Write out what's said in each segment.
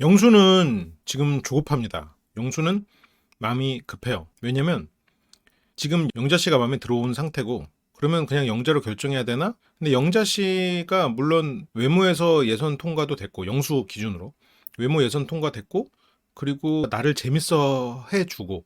영수는 지금 조급합니다. 영수는 마음이 급해요. 왜냐면 지금 영자 씨가 마음에 들어온 상태고, 그러면 그냥 영자로 결정해야 되나? 근데 영자 씨가 물론 외모에서 예선 통과도 됐고, 영수 기준으로 외모 예선 통과됐고, 그리고 나를 재밌어 해주고,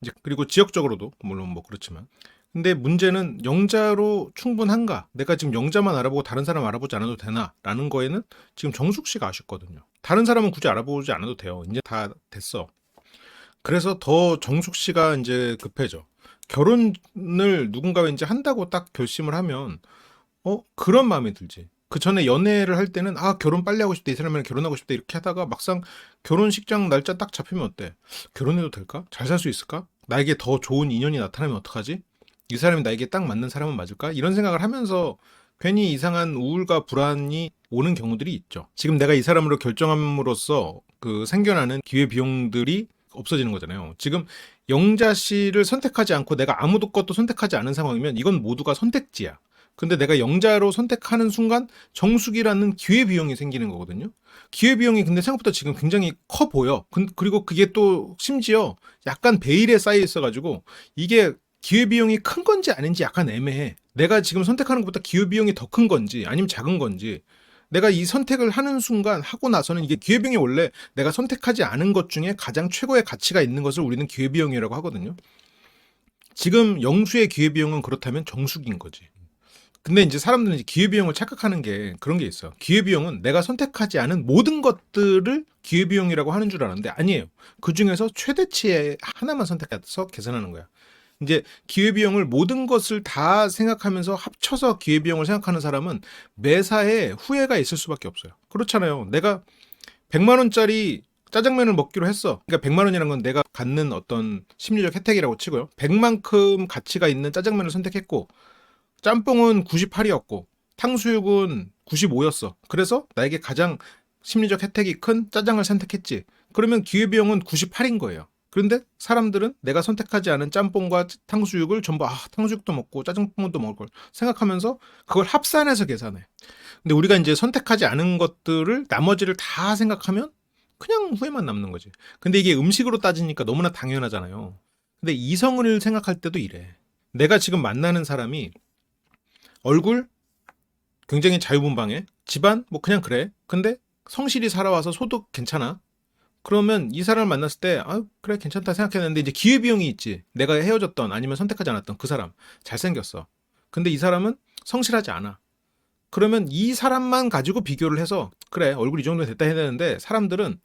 이제 그리고 지역적으로도 물론 뭐 그렇지만, 근데 문제는 영자로 충분한가? 내가 지금 영자만 알아보고 다른 사람 알아보지 않아도 되나? 라는 거에는 지금 정숙 씨가 아쉽거든요. 다른 사람은 굳이 알아보지 않아도 돼요. 이제 다 됐어. 그래서 더 정숙 씨가 이제 급해져. 결혼을 누군가와 이제 한다고 딱 결심을 하면, 그런 마음이 들지. 그 전에 연애를 할 때는, 결혼 빨리 하고 싶다. 이 사람이랑 결혼하고 싶다. 이렇게 하다가 막상 결혼식장 날짜 딱 잡히면 어때? 결혼해도 될까? 잘 살 수 있을까? 나에게 더 좋은 인연이 나타나면 어떡하지? 이 사람이 나에게 딱 맞는 사람은 맞을까? 이런 생각을 하면서 괜히 이상한 우울과 불안이 오는 경우들이 있죠. 지금 내가 이 사람으로 결정함으로써 그 생겨나는 기회 비용들이 없어지는 거잖아요. 지금 영자 씨를 선택하지 않고 내가 아무도 것도 선택하지 않은 상황이면 이건 모두가 선택지야. 근데 내가 영자로 선택하는 순간 정숙이라는 기회 비용이 생기는 거거든요. 기회 비용이 근데 생각보다 지금 굉장히 커 보여. 그리고 그게 또 심지어 약간 베일에 쌓여 있어가지고 이게 기회비용이 큰 건지 아닌지 약간 애매해. 내가 지금 선택하는 것보다 기회비용이 더 큰 건지 아니면 작은 건지, 내가 이 선택을 하는 순간 하고 나서는 이게 기회비용이 원래 내가 선택하지 않은 것 중에 가장 최고의 가치가 있는 것을 우리는 기회비용이라고 하거든요. 지금 영수의 기회비용은 그렇다면 정숙인 거지. 근데 이제 사람들은 이제 기회비용을 착각하는 게 그런 게 있어. 기회비용은 내가 선택하지 않은 모든 것들을 기회비용이라고 하는 줄 아는데 아니에요. 그 중에서 최대치의 하나만 선택해서 계산하는 거야. 이제 기회비용을 모든 것을 다 생각하면서 합쳐서 기회비용을 생각하는 사람은 매사에 후회가 있을 수밖에 없어요. 그렇잖아요. 내가 100만 원짜리 짜장면을 먹기로 했어. 그러니까 100만 원이란 건 내가 갖는 어떤 심리적 혜택이라고 치고요. 100만큼 가치가 있는 짜장면을 선택했고, 짬뽕은 98이었고, 탕수육은 95였어. 그래서 나에게 가장 심리적 혜택이 큰 짜장을 선택했지. 그러면 기회비용은 98인 거예요. 그런데 사람들은 내가 선택하지 않은 짬뽕과 탕수육을 전부 탕수육도 먹고 짜장면도 먹을 걸 생각하면서 그걸 합산해서 계산해. 근데 우리가 이제 선택하지 않은 것들을 나머지를 다 생각하면 그냥 후회만 남는 거지. 근데 이게 음식으로 따지니까 너무나 당연하잖아요. 근데 이성을 생각할 때도 이래. 내가 지금 만나는 사람이 얼굴 굉장히 자유분방해. 집안 뭐 그냥 그래. 근데 성실히 살아와서 소득 괜찮아. 그러면 이 사람을 만났을 때, 그래, 괜찮다 생각했는데, 이제 기회비용이 있지. 내가 헤어졌던, 아니면 선택하지 않았던 그 사람. 잘생겼어. 근데 이 사람은 성실하지 않아. 그러면 이 사람만 가지고 비교를 해서, 그래, 얼굴 이 정도 됐다 해야 되는데, 사람들은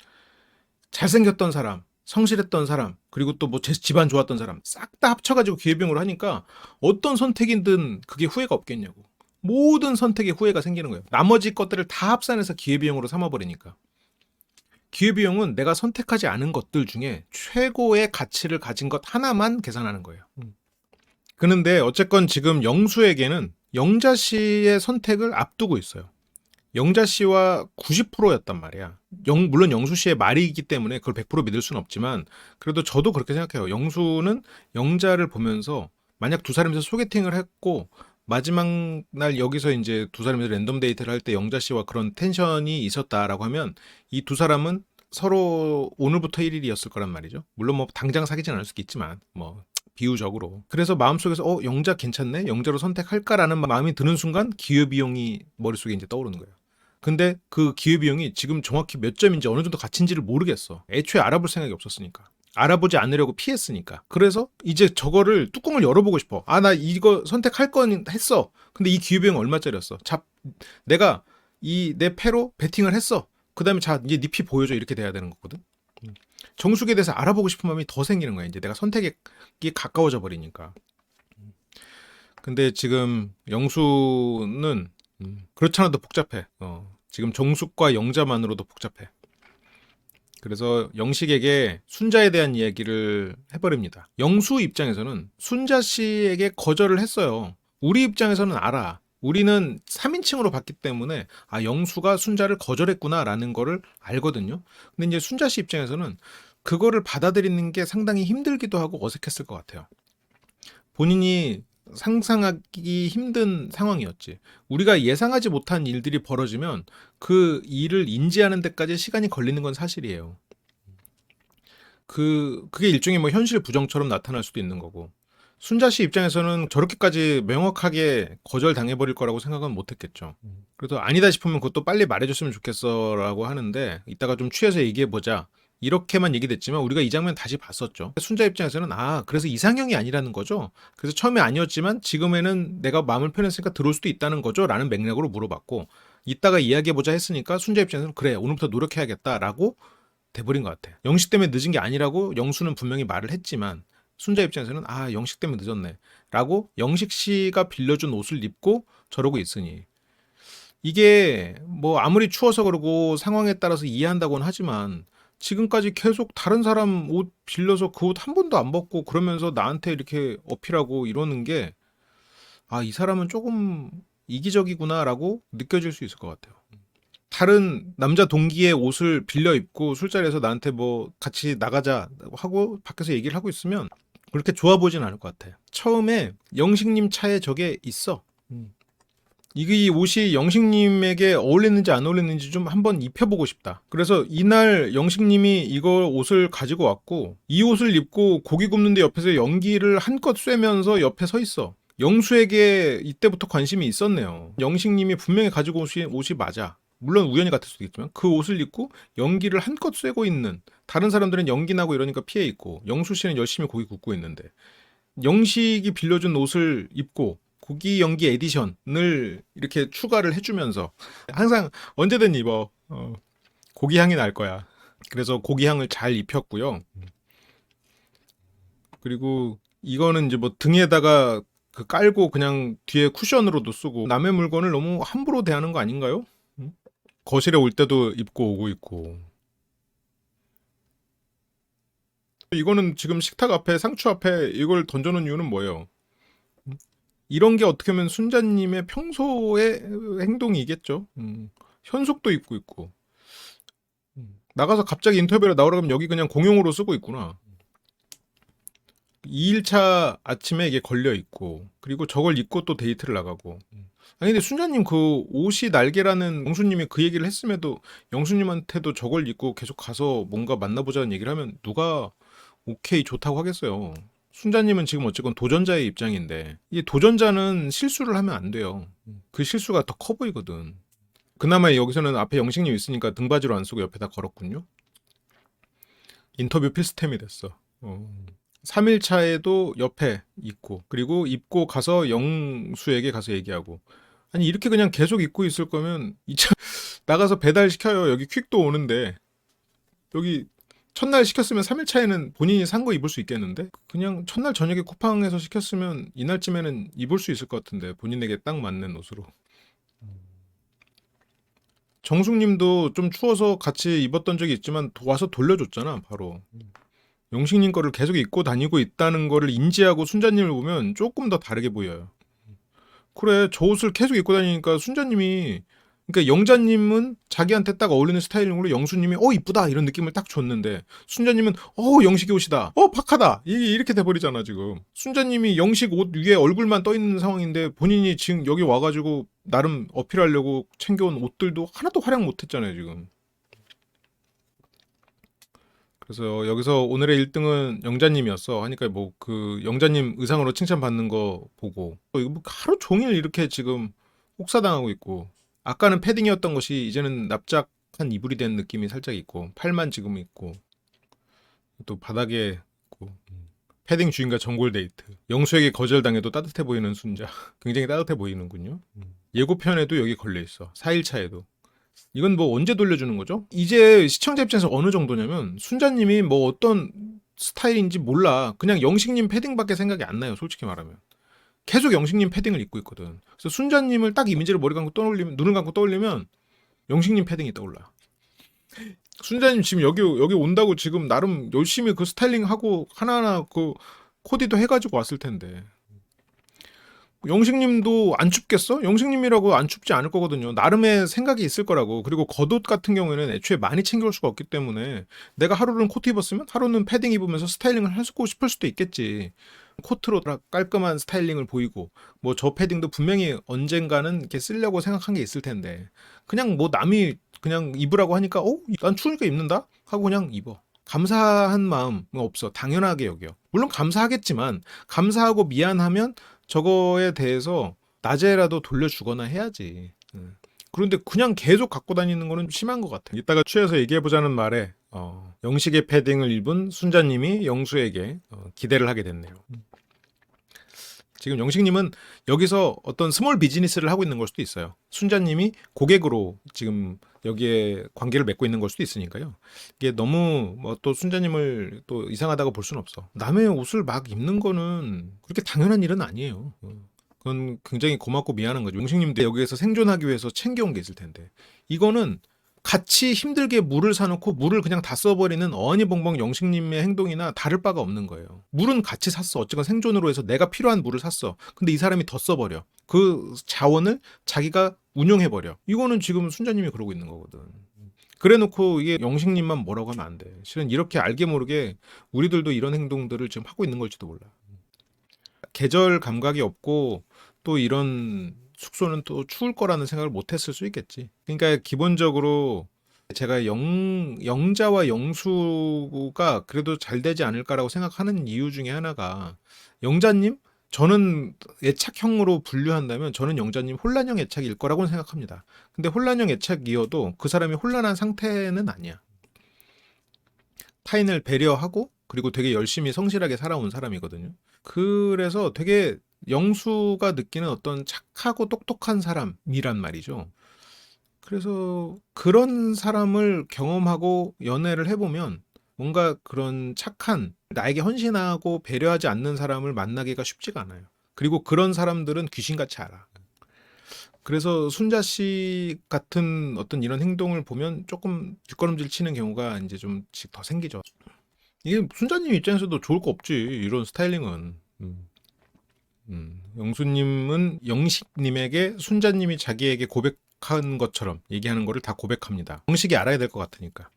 잘생겼던 사람, 성실했던 사람, 그리고 또 뭐 집안 좋았던 사람, 싹 다 합쳐가지고 기회비용으로 하니까, 어떤 선택이든 그게 후회가 없겠냐고. 모든 선택에 후회가 생기는 거예요. 나머지 것들을 다 합산해서 기회비용으로 삼아버리니까. 기회비용은 내가 선택하지 않은 것들 중에 최고의 가치를 가진 것 하나만 계산하는 거예요. 그런데 어쨌건 지금 영수에게는 영자 씨의 선택을 앞두고 있어요. 영자 씨와 90%였단 말이야. 물론 영수 씨의 말이기 때문에 그걸 100% 믿을 수는 없지만, 그래도 저도 그렇게 생각해요. 영수는 영자를 보면서 만약 두 사람이서 소개팅을 했고 마지막 날 여기서 이제 두 사람이서 랜덤 데이트를 할 때 영자 씨와 그런 텐션이 있었다라고 하면 이 두 사람은 서로 오늘부터 1일이었을 거란 말이죠. 물론 뭐 당장 사귀진 않을 수도 있지만 뭐 비유적으로. 그래서 마음속에서 영자 괜찮네? 영자로 선택할까라는 마음이 드는 순간 기회비용이 머릿속에 이제 떠오르는 거예요. 근데 그 기회비용이 지금 정확히 몇 점인지 어느 정도 가치인지를 모르겠어. 애초에 알아볼 생각이 없었으니까. 알아보지 않으려고 피했으니까. 그래서 이제 저거를 뚜껑을 열어보고 싶어. 나 이거 선택할 건 했어. 근데 이 기회비용 얼마짜리였어? 내가 내 패로 베팅을 했어. 그 다음에 이제 네 피 보여줘. 이렇게 돼야 되는 거거든. 정숙에 대해서 알아보고 싶은 마음이 더 생기는 거야. 이제 내가 선택에 가까워져 버리니까. 근데 지금 영수는 그렇지 않아도 복잡해. 지금 정숙과 영자만으로도 복잡해. 그래서 영식에게 순자에 대한 이야기를 해버립니다. 영수 입장에서는 순자 씨에게 거절을 했어요. 우리 입장에서는 알아. 우리는 3인칭으로 봤기 때문에 영수가 순자를 거절했구나라는 거를 알거든요. 근데 이제 순자 씨 입장에서는 그거를 받아들이는 게 상당히 힘들기도 하고 어색했을 것 같아요. 본인이 상상하기 힘든 상황이었지. 우리가 예상하지 못한 일들이 벌어지면 그 일을 인지하는 데까지 시간이 걸리는 건 사실이에요. 그게 일종의 뭐 현실 부정처럼 나타날 수도 있는 거고. 순자 씨 입장에서는 저렇게까지 명확하게 거절당해버릴 거라고 생각은 못했겠죠. 그래서 아니다 싶으면 그것도 빨리 말해줬으면 좋겠어라고 하는데 이따가 좀 취해서 얘기해보자. 이렇게만 얘기됐지만 우리가 이 장면 다시 봤었죠. 순자 입장에서는 그래서 이상형이 아니라는 거죠. 그래서 처음에 아니었지만 지금에는 내가 마음을 표현했으니까 들어올 수도 있다는 거죠. 라는 맥락으로 물어봤고 이따가 이야기해보자 했으니까 순자 입장에서는 그래 오늘부터 노력해야겠다라고 돼버린 것 같아. 영식 때문에 늦은 게 아니라고 영수는 분명히 말을 했지만 순자 입장에서는 영식 때문에 늦었네 라고 영식 씨가 빌려준 옷을 입고 저러고 있으니 이게 뭐 아무리 추워서 그러고 상황에 따라서 이해한다고는 하지만 지금까지 계속 다른 사람 옷 빌려서 그 옷 한 번도 안 벗고 그러면서 나한테 이렇게 어필하고 이러는 게 이 사람은 조금 이기적이구나라고 느껴질 수 있을 것 같아요. 다른 남자 동기의 옷을 빌려 입고 술자리에서 나한테 뭐 같이 나가자 하고 밖에서 얘기를 하고 있으면 그렇게 좋아 보진 않을 것 같아요. 처음에 영식님 차에 저게 있어. 이게 이 옷이 영식님에게 어울리는지 안 어울리는지 좀 한번 입혀보고 싶다. 그래서 이날 영식님이 이걸 옷을 가지고 왔고 이 옷을 입고 고기 굽는데 옆에서 연기를 한껏 쐬면서 옆에 서 있어. 영수에게 이때부터 관심이 있었네요. 영식님이 분명히 가지고 오신 옷이 맞아. 물론 우연히 같을 수도 있지만 그 옷을 입고 연기를 한껏 쐬고 있는 다른 사람들은 연기 나고 이러니까 피해 있고 영수 씨는 열심히 고기 굽고 있는데 영식이 빌려준 옷을 입고 고기 연기 에디션을 이렇게 추가를 해주면서 항상 언제든 입어. 고기 향이 날 거야. 그래서 고기 향을 잘 입혔고요. 그리고 이거는 이제 뭐 등에다가 그 깔고 그냥 뒤에 쿠션으로도 쓰고 남의 물건을 너무 함부로 대하는 거 아닌가요? 거실에 올 때도 입고 오고 있고. 이거는 지금 식탁 앞에 상추 앞에 이걸 던져놓은 이유는 뭐예요? 이런 게 어떻게 보면 순자님의 평소의 행동이겠죠. 현숙도 입고 있고. 나가서 갑자기 인터뷰를 나오라 그러면 여기 그냥 공용으로 쓰고 있구나. 2일차 아침에 이게 걸려 있고 그리고 저걸 입고 또 데이트를 나가고. 아니 근데 순자님 그 옷이 날개라는 영수님이 그 얘기를 했음에도 영수님한테도 저걸 입고 계속 가서 뭔가 만나보자는 얘기를 하면 누가 오케이 좋다고 하겠어요. 순자님은 지금 어쨌건 도전자의 입장인데 이 도전자는 실수를 하면 안 돼요. 그 실수가 더 커 보이거든. 그나마 여기서는 앞에 영식님 있으니까 등받이로 안 쓰고 옆에다 걸었군요. 인터뷰 필수템이 됐어. 3일차에도 옆에 있고 그리고 입고 가서 영수에게 가서 얘기하고 아니 이렇게 그냥 계속 입고 있을 거면 나가서 배달시켜요. 여기 퀵도 오는데 여기 첫날 시켰으면 3일차에는 본인이 산 거 입을 수 있겠는데 그냥 첫날 저녁에 쿠팡에서 시켰으면 이날쯤에는 입을 수 있을 것 같은데 본인에게 딱 맞는 옷으로. 정숙님도 좀 추워서 같이 입었던 적이 있지만 와서 돌려줬잖아 바로. 영식님 거를 계속 입고 다니고 있다는 거를 인지하고 순자님을 보면 조금 더 다르게 보여요. 그래 저 옷을 계속 입고 다니니까 순자님이 그러니까 영자님은 자기한테 딱 어울리는 스타일링으로 영수님이 이쁘다 이런 느낌을 딱 줬는데 순자님은 영식이 옷이다 박하다 이렇게 돼버리잖아 지금. 순자님이 영식 옷 위에 얼굴만 떠 있는 상황인데 본인이 지금 여기 와가지고 나름 어필하려고 챙겨온 옷들도 하나도 활약 못했잖아요 지금. 그래서 여기서 오늘의 1등은 영자님이었어 하니까 뭐 그 영자님 의상으로 칭찬받는 거 보고 이거 뭐 하루 종일 이렇게 지금 혹사당하고 있고 아까는 패딩이었던 것이 이제는 납작한 이불이 된 느낌이 살짝 있고 팔만 지금 있고 또 바닥에 있고 패딩 주인과 전골 데이트 영수에게 거절당해도 따뜻해 보이는 순자 굉장히 따뜻해 보이는군요. 예고편에도 여기 걸려있어 4일차에도 이건 뭐 언제 돌려주는 거죠? 이제 시청자 입장에서 어느 정도냐면 순자님이 뭐 어떤 스타일인지 몰라. 그냥 영식님 패딩밖에 생각이 안 나요. 솔직히 말하면. 계속 영식님 패딩을 입고 있거든. 그래서 순자님을 딱 이미지를 머리 감고 떠올리면 눈을 감고 떠올리면 영식님 패딩이 떠올라. 순자님 지금 여기 온다고 지금 나름 열심히 그 스타일링하고 하나하나 그 코디도 해가지고 왔을 텐데. 영식님도 안 춥겠어? 영식님이라고 안 춥지 않을 거거든요. 나름의 생각이 있을 거라고. 그리고 겉옷 같은 경우에는 애초에 많이 챙겨올 수가 없기 때문에 내가 하루는 코트 입었으면 하루는 패딩 입으면서 스타일링을 하고 싶을 수도 있겠지. 코트로 깔끔한 스타일링을 보이고 뭐 저 패딩도 분명히 언젠가는 이렇게 쓰려고 생각한 게 있을 텐데 그냥 뭐 남이 그냥 입으라고 하니까 난 추우니까 입는다 하고 그냥 입어. 감사한 마음은 없어. 당연하게 여겨. 물론 감사하겠지만 감사하고 미안하면 저거에 대해서 낮에라도 돌려주거나 해야지. 그런데 그냥 계속 갖고 다니는 거는 심한 것 같아. 이따가 취해서 얘기해보자는 말에 영식의 패딩을 입은 순자님이 영수에게 기대를 하게 됐네요. 지금 영식님은 여기서 어떤 스몰 비즈니스를 하고 있는 걸 수도 있어요. 순자님이 고객으로 지금 여기에 관계를 맺고 있는 걸 수도 있으니까요. 이게 너무 뭐 또 순자님을 또 이상하다고 볼 수는 없어. 남의 옷을 막 입는 거는 그렇게 당연한 일은 아니에요. 그건 굉장히 고맙고 미안한 거죠. 용식님도 여기에서 생존하기 위해서 챙겨온 게 있을 텐데 이거는 같이 힘들게 물을 사놓고 물을 그냥 다 써버리는 어니벙벙 영식님의 행동이나 다를 바가 없는 거예요. 물은 같이 샀어. 어쨌건 생존으로 해서 내가 필요한 물을 샀어. 근데 이 사람이 더 써버려. 그 자원을 자기가 운용해버려. 이거는 지금 순자님이 그러고 있는 거거든. 그래놓고 이게 영식님만 뭐라고 하면 안 돼. 실은 이렇게 알게 모르게 우리들도 이런 행동들을 지금 하고 있는 걸지도 몰라. 계절 감각이 없고 또 이런 숙소는 또 추울 거라는 생각을 못 했을 수 있겠지. 그러니까 기본적으로 제가 영자와 영수가 그래도 잘 되지 않을까라고 생각하는 이유 중에 하나가 영자님? 저는 애착형으로 분류한다면 저는 영자님 혼란형 애착일 거라고 생각합니다. 근데 혼란형 애착이어도 그 사람이 혼란한 상태는 아니야. 타인을 배려하고 그리고 되게 열심히 성실하게 살아온 사람이거든요. 그래서 되게 영수가 느끼는 어떤 착하고 똑똑한 사람이란 말이죠. 그래서 그런 사람을 경험하고 연애를 해보면 뭔가 그런 착한 나에게 헌신하고 배려하지 않는 사람을 만나기가 쉽지가 않아요. 그리고 그런 사람들은 귀신같이 알아. 그래서 순자 씨 같은 어떤 이런 행동을 보면 조금 뒷걸음질 치는 경우가 이제 좀씩 더 생기죠. 이게 순자님 입장에서도 좋을 거 없지. 이런 스타일링은. 영수님은 영식님에게 순자님이 자기에게 고백한 것처럼 얘기하는 거를 다 고백합니다. 영식이 알아야 될 것 같으니까.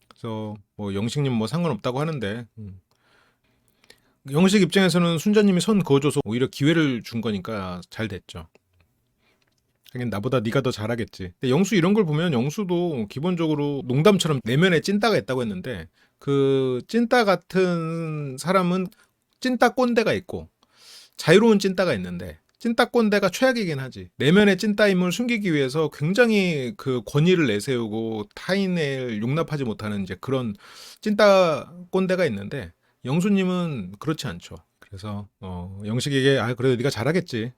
그래서 뭐 영식님 뭐 상관없다고 하는데 영식 입장에서는 순자님이 선 그어줘서 오히려 기회를 준 거니까 잘 됐죠. 하긴 나보다 네가 더 잘하겠지. 근데 영수 이런 걸 보면 영수도 기본적으로 농담처럼 내면에 찐따가 있다고 했는데 그 찐따 같은 사람은 찐따 꼰대가 있고 자유로운 찐따가 있는데 찐따 꼰대가 최악이긴 하지. 내면의 찐따임을 숨기기 위해서 굉장히 그 권위를 내세우고 타인을 용납하지 못하는 이제 그런 찐따 꼰대가 있는데 영수님은 그렇지 않죠. 그래서 영식에게 그래도 네가 잘하겠지.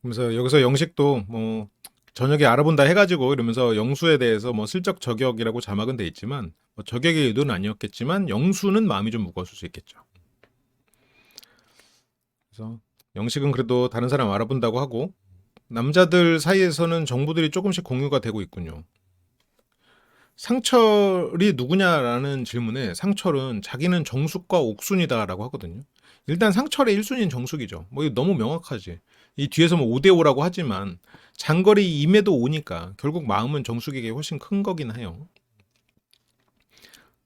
그러면서 여기서 영식도 뭐 저녁에 알아본다 해가지고 이러면서 영수에 대해서 뭐 슬쩍 저격이라고 자막은 돼 있지만 뭐 저격의 의도는 아니었겠지만 영수는 마음이 좀 무거웠을 수 있겠죠. 그래서 영식은 그래도 다른 사람 알아본다고 하고 남자들 사이에서는 정보들이 조금씩 공유가 되고 있군요. 상철이 누구냐라는 질문에 상철은 자기는 정숙과 옥순이다라고 하거든요. 일단 상철의 1순위는 정숙이죠. 뭐 이거 너무 명확하지. 이 뒤에서 뭐 5대5라고 하지만 장거리 임에도 오니까 결국 마음은 정숙에게 훨씬 큰 거긴 해요.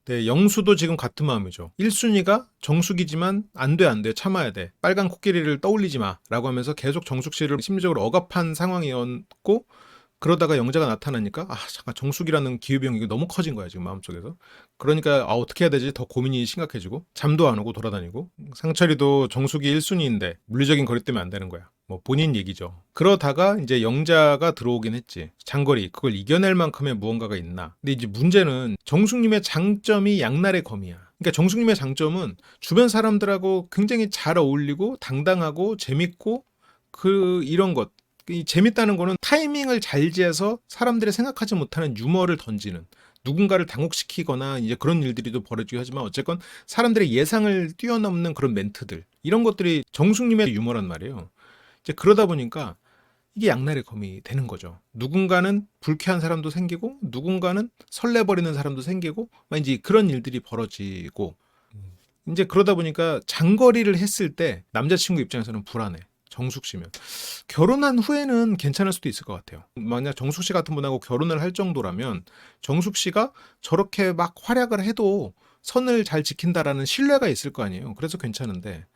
네, 영수도 지금 같은 마음이죠. 1순위가 정숙이지만 안 돼, 참아야 돼. 빨간 코끼리를 떠올리지 마. 라고 하면서 계속 정숙 씨를 심리적으로 억압한 상황이었고 그러다가 영자가 나타나니까 잠깐 정숙이라는 기후병이 이게 너무 커진 거야 지금 마음속에서. 그러니까 어떻게 해야 되지? 더 고민이 심각해지고 잠도 안 오고 돌아다니고 상철이도 정숙이 1순위인데 물리적인 거리 때문에 안 되는 거야. 뭐 본인 얘기죠. 그러다가 이제 영자가 들어오긴 했지. 장거리 그걸 이겨낼 만큼의 무언가가 있나. 근데 이제 문제는 정숙님의 장점이 양날의 검이야. 그러니까 정숙님의 장점은 주변 사람들하고 굉장히 잘 어울리고 당당하고 재밌고 이런 것. 이 재밌다는 거는 타이밍을 잘 지어서 사람들이 생각하지 못하는 유머를 던지는 누군가를 당혹시키거나 이제 그런 일들이 또 벌어지긴 하지만 어쨌건 사람들의 예상을 뛰어넘는 그런 멘트들 이런 것들이 정숙님의 유머란 말이에요. 이제 그러다 보니까 이게 양날의 검이 되는 거죠. 누군가는 불쾌한 사람도 생기고 누군가는 설레버리는 사람도 생기고 막 이제 그런 일들이 벌어지고 이제 그러다 보니까 장거리를 했을 때 남자친구 입장에서는 불안해. 정숙 씨면 결혼한 후에는 괜찮을 수도 있을 것 같아요. 만약 정숙 씨 같은 분하고 결혼을 할 정도라면 정숙 씨가 저렇게 막 활약을 해도 선을 잘 지킨다라는 신뢰가 있을 거 아니에요. 그래서 괜찮은데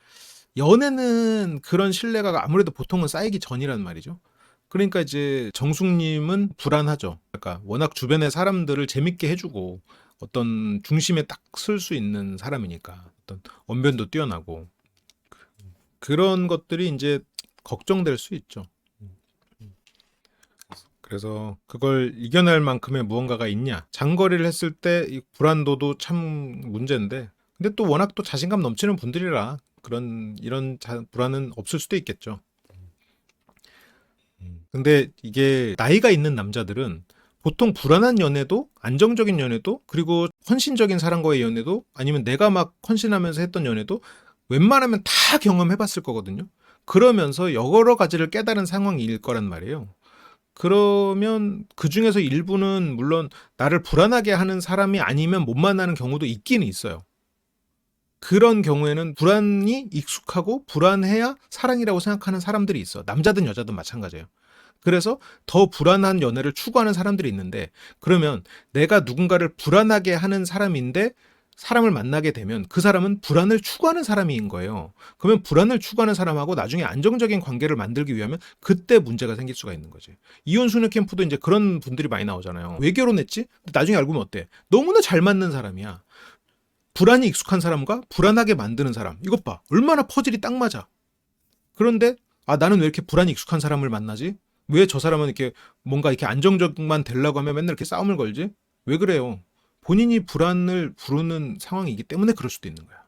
연애는 그런 신뢰가 아무래도 보통은 쌓이기 전이란 말이죠. 그러니까 이제 정숙님은 불안하죠. 그러니까 워낙 주변의 사람들을 재밌게 해주고 어떤 중심에 딱 설 수 있는 사람이니까 어떤 언변도 뛰어나고 그런 것들이 이제 걱정될 수 있죠. 그래서 그걸 이겨낼 만큼의 무언가가 있냐. 장거리를 했을 때 이 불안도도 참 문제인데 근데 또 워낙 또 자신감 넘치는 분들이라 이런 불안은 없을 수도 있겠죠. 근데 이게 나이가 있는 남자들은 보통 불안한 연애도 안정적인 연애도 그리고 헌신적인 사람과의 연애도 아니면 내가 막 헌신하면서 했던 연애도 웬만하면 다 경험해봤을 거거든요. 그러면서 여러 가지를 깨달은 상황일 거란 말이에요. 그러면 그 중에서 일부는 물론 나를 불안하게 하는 사람이 아니면 못 만나는 경우도 있기는 있어요. 그런 경우에는 불안이 익숙하고 불안해야 사랑이라고 생각하는 사람들이 있어. 남자든 여자든 마찬가지예요. 그래서 더 불안한 연애를 추구하는 사람들이 있는데 그러면 내가 누군가를 불안하게 하는 사람인데 사람을 만나게 되면 그 사람은 불안을 추구하는 사람인 거예요. 그러면 불안을 추구하는 사람하고 나중에 안정적인 관계를 만들기 위하면 그때 문제가 생길 수가 있는 거지. 이혼 수녀 캠프도 이제 그런 분들이 많이 나오잖아요. 왜 결혼했지? 나중에 알고 보면 어때? 너무나 잘 맞는 사람이야. 불안이 익숙한 사람과 불안하게 만드는 사람. 이것 봐. 얼마나 퍼즐이 딱 맞아. 그런데 나는 왜 이렇게 불안이 익숙한 사람을 만나지? 왜 저 사람은 이렇게 뭔가 이렇게 안정적만 되려고 하면 맨날 이렇게 싸움을 걸지? 왜 그래요? 본인이 불안을 부르는 상황이기 때문에 그럴 수도 있는 거야.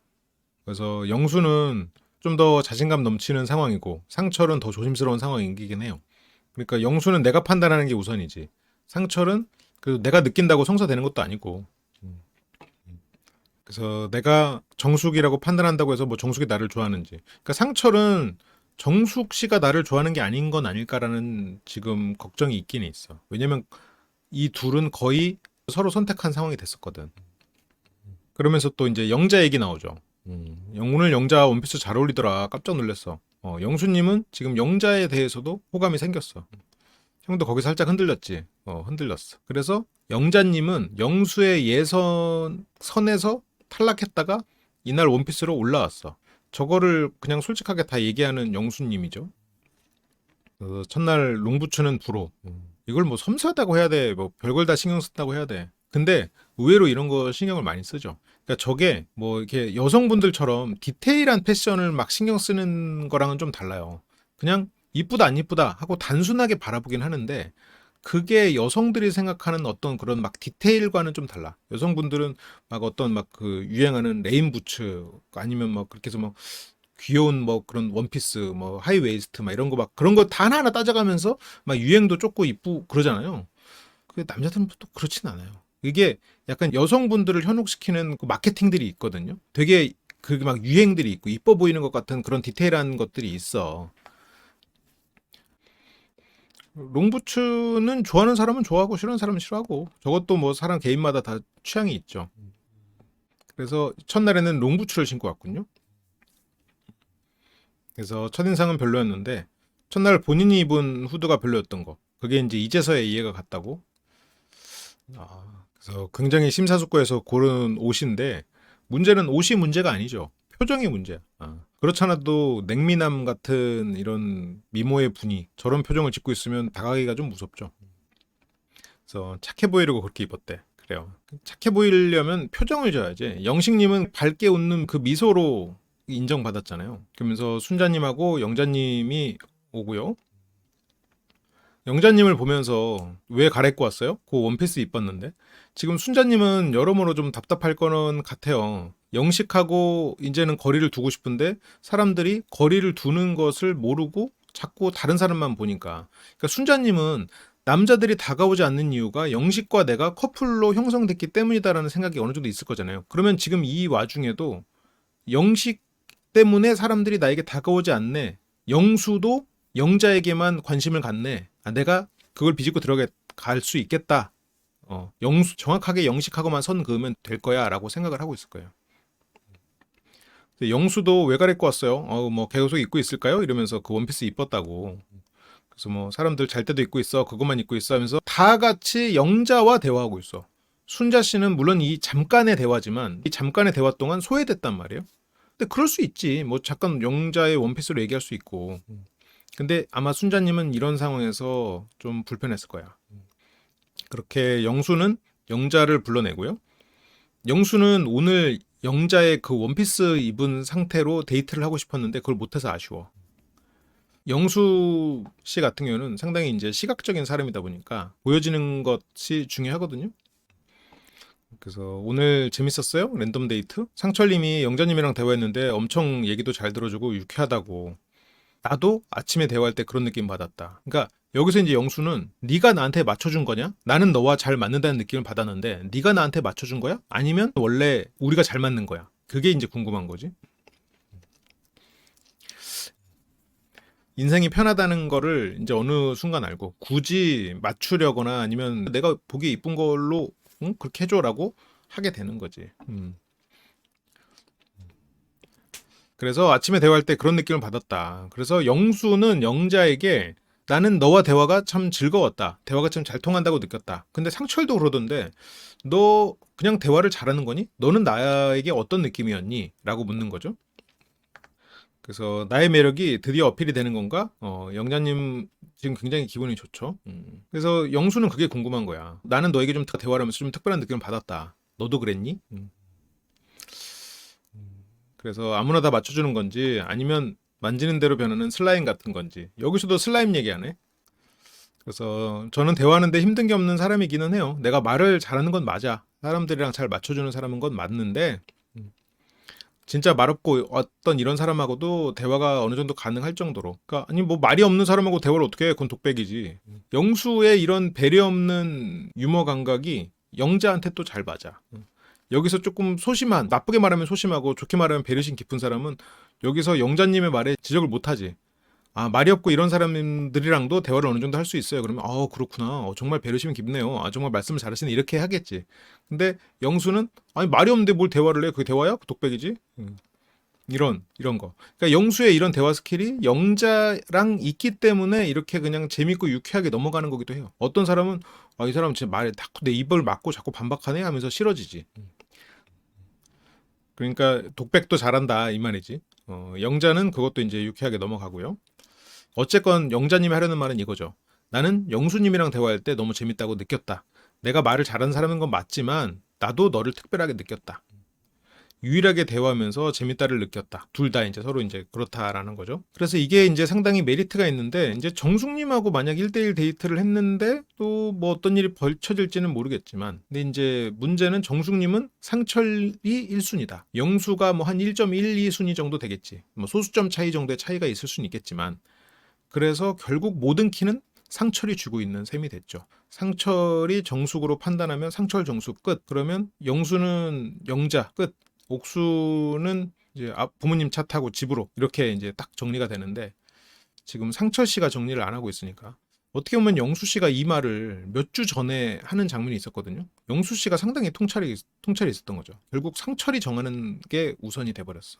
그래서 영수는 좀 더 자신감 넘치는 상황이고 상철은 더 조심스러운 상황이긴 해요. 그러니까 영수는 내가 판단하는 게 우선이지. 상철은 그 내가 느낀다고 성사되는 것도 아니고. 그래서 내가 정숙이라고 판단한다고 해서 뭐 정숙이 나를 좋아하는지. 그러니까 상철은 정숙 씨가 나를 좋아하는 게 아닌 건 아닐까라는 지금 걱정이 있긴 있어. 왜냐면 이 둘은 거의 서로 선택한 상황이 됐었거든. 그러면서 또 이제 영자 얘기 나오죠. 오늘 영자 원피스 잘 어울리더라. 깜짝 놀랐어. 영수님은 지금 영자에 대해서도 호감이 생겼어. 형도 거기 살짝 흔들렸지. 흔들렸어. 그래서 영자님은 영수의 선에서 탈락했다가 이날 원피스로 올라왔어. 저거를 그냥 솔직하게 다 얘기하는 영수님이죠. 첫날 롱부츠는 불호. 이걸 뭐 섬세하다고 해야 돼. 뭐 별걸 다 신경 쓴다고 해야 돼. 근데 의외로 이런 거 신경을 많이 쓰죠. 그러니까 저게 뭐 이렇게 여성분들처럼 디테일한 패션을 막 신경 쓰는 거랑은 좀 달라요. 그냥 이쁘다 안 이쁘다 하고 단순하게 바라보긴 하는데 그게 여성들이 생각하는 어떤 그런 막 디테일과는 좀 달라. 여성분들은 막 어떤 막 그 유행하는 레인 부츠 아니면 막 그렇게 해서 막 귀여운 뭐 그런 원피스 뭐 하이웨이스트 막 이런 거 막 그런 거 다 하나하나 따져가면서 막 유행도 쫓고 이쁘고 그러잖아요. 그 남자들은 또 그렇진 않아요. 이게 약간 여성분들을 현혹시키는 그 마케팅들이 있거든요. 되게 그 막 유행들이 있고 이뻐 보이는 것 같은 그런 디테일한 것들이 있어. 롱부츠는 좋아하는 사람은 좋아하고 싫어하는 사람은 싫어하고 저것도 뭐 사람 개인마다 다 취향이 있죠. 그래서 첫날에는 롱부츠를 신고 왔군요. 그래서 첫인상은 별로였는데 첫날 본인이 입은 후드가 별로였던 거. 그게 이제서야 이해가 갔다고. 그래서 굉장히 심사숙고해서 고른 옷인데 문제는 옷이 문제가 아니죠. 표정이 문제야. 그렇잖아도 냉미남 같은 이런 미모의 분이 저런 표정을 짓고 있으면 다가가기가 좀 무섭죠. 그래서 착해 보이려고 그렇게 입었대. 그래요. 착해 보이려면 표정을 줘야지. 영식님은 밝게 웃는 그 미소로 인정받았잖아요. 그러면서 순자님하고 영자님이 오고요. 영자님을 보면서 왜 갈아입고 왔어요? 그 원피스 입었는데 지금 순자님은 여러모로 좀 답답할 거는 같아요. 영식하고 이제는 거리를 두고 싶은데 사람들이 거리를 두는 것을 모르고 자꾸 다른 사람만 보니까. 그러니까 순자님은 남자들이 다가오지 않는 이유가 영식과 내가 커플로 형성됐기 때문이다라는 생각이 어느 정도 있을 거잖아요. 그러면 지금 이 와중에도 영식 때문에 사람들이 나에게 다가오지 않네. 영수도 영자에게만 관심을 갖네. 내가 그걸 비집고 들어갈 수 있겠다. 정확하게 영식하고만 선 그으면 될 거야 라고 생각을 하고 있을 거예요. 영수도 왜 갈아입고 왔어요? 뭐 계속 입고 있을까요? 이러면서 그 원피스 입었다고. 그래서 뭐 사람들 잘 때도 입고 있어. 그것만 입고 있어 하면서 다 같이 영자와 대화하고 있어. 순자 씨는 물론 이 잠깐의 대화지만 이 잠깐의 대화 동안 소외됐단 말이에요. 근데 그럴 수 있지. 뭐 잠깐 영자의 원피스로 얘기할 수 있고. 근데 아마 순자님은 이런 상황에서 좀 불편했을 거야. 그렇게 영수는 영자를 불러내고요. 영수는 오늘 영자의 그 원피스 입은 상태로 데이트를 하고 싶었는데 그걸 못해서 아쉬워. 영수 씨 같은 경우는 상당히 이제 시각적인 사람이다 보니까 보여지는 것이 중요하거든요. 그래서 오늘 재밌었어요? 랜덤 데이트? 상철님이 영자님이랑 대화했는데 엄청 얘기도 잘 들어주고 유쾌하다고. 나도 아침에 대화할 때 그런 느낌 받았다. 그러니까 여기서 이제 영수는 네가 나한테 맞춰준 거냐? 나는 너와 잘 맞는다는 느낌을 받았는데 네가 나한테 맞춰준 거야? 아니면 원래 우리가 잘 맞는 거야? 그게 이제 궁금한 거지. 인생이 편하다는 거를 이제 어느 순간 알고 굳이 맞추려거나 아니면 내가 보기 이쁜 걸로 응? 그렇게 해줘라고 하게 되는 거지. 그래서 아침에 대화할 때 그런 느낌을 받았다. 그래서 영수는 영자에게 나는 너와 대화가 참 즐거웠다. 대화가 참 잘 통한다고 느꼈다. 근데 상철도 그러던데 너 그냥 대화를 잘하는 거니? 너는 나에게 어떤 느낌이었니? 라고 묻는 거죠. 그래서 나의 매력이 드디어 어필이 되는 건가? 영자님 지금 굉장히 기분이 좋죠. 그래서 영수는 그게 궁금한 거야. 나는 너에게 좀 대화를 하면서 좀 특별한 느낌을 받았다. 너도 그랬니? 그래서 아무나 다 맞춰주는 건지 아니면 만지는 대로 변하는 슬라임 같은 건지. 여기서도 슬라임 얘기하네. 그래서 저는 대화하는데 힘든 게 없는 사람이기는 해요. 내가 말을 잘하는 건 맞아. 사람들이랑 잘 맞춰주는 사람인 건 맞는데 진짜 말없고 어떤 이런 사람하고도 대화가 어느 정도 가능할 정도로. 그러니까 아니 뭐 말이 없는 사람하고 대화를 어떻게 해? 그건 독백이지. 영수의 이런 배려 없는 유머 감각이 영자한테 또 잘 맞아. 여기서 조금 소심한, 나쁘게 말하면 소심하고 좋게 말하면 배려심 깊은 사람은 여기서 영자님의 말에 지적을 못하지. 아, 말이 없고 이런 사람들이랑도 대화를 어느 정도 할 수 있어요. 그러면 그렇구나. 정말 배려심이 깊네요. 정말 말씀을 잘하시네. 이렇게 하겠지. 근데 영수는 아니 말이 없는데 뭘 대화를 해? 그게 대화야? 그 독백이지? 이런 거. 그러니까 영수의 이런 대화 스킬이 영자랑 있기 때문에 이렇게 그냥 재밌고 유쾌하게 넘어가는 거기도 해요. 어떤 사람은 이 사람 진짜 말에 딱 내 입을 막고 자꾸 반박하네 하면서 싫어지지. 그러니까 독백도 잘한다 이 말이지. 영자는 그것도 이제 유쾌하게 넘어가고요. 어쨌건 영자님이 하려는 말은 이거죠. 나는 영수님이랑 대화할 때 너무 재밌다고 느꼈다. 내가 말을 잘하는 사람인 건 맞지만 나도 너를 특별하게 느꼈다. 유일하게 대화하면서 재밌다를 느꼈다. 둘 다 이제 서로 이제 그렇다라는 거죠. 그래서 이게 이제 상당히 메리트가 있는데 이제 정숙님하고 만약 1대1 데이트를 했는데 또 뭐 어떤 일이 벌쳐질지는 모르겠지만 근데 이제 문제는 정숙님은 상철이 1순위다. 영수가 뭐 한 1.12순위 정도 되겠지. 뭐 소수점 차이 정도의 차이가 있을 수는 있겠지만 그래서 결국 모든 키는 상철이 쥐고 있는 셈이 됐죠. 상철이 정숙으로 판단하면 상철 정숙 끝. 그러면 영수는 영자 끝. 옥수는 이제 부모님 차 타고 집으로 이렇게 이제 딱 정리가 되는데 지금 상철 씨가 정리를 안 하고 있으니까 어떻게 보면 영수 씨가 이 말을 몇 주 전에 하는 장면이 있었거든요. 영수 씨가 상당히 통찰이 있었던 거죠. 결국 상철이 정하는 게 우선이 돼버렸어.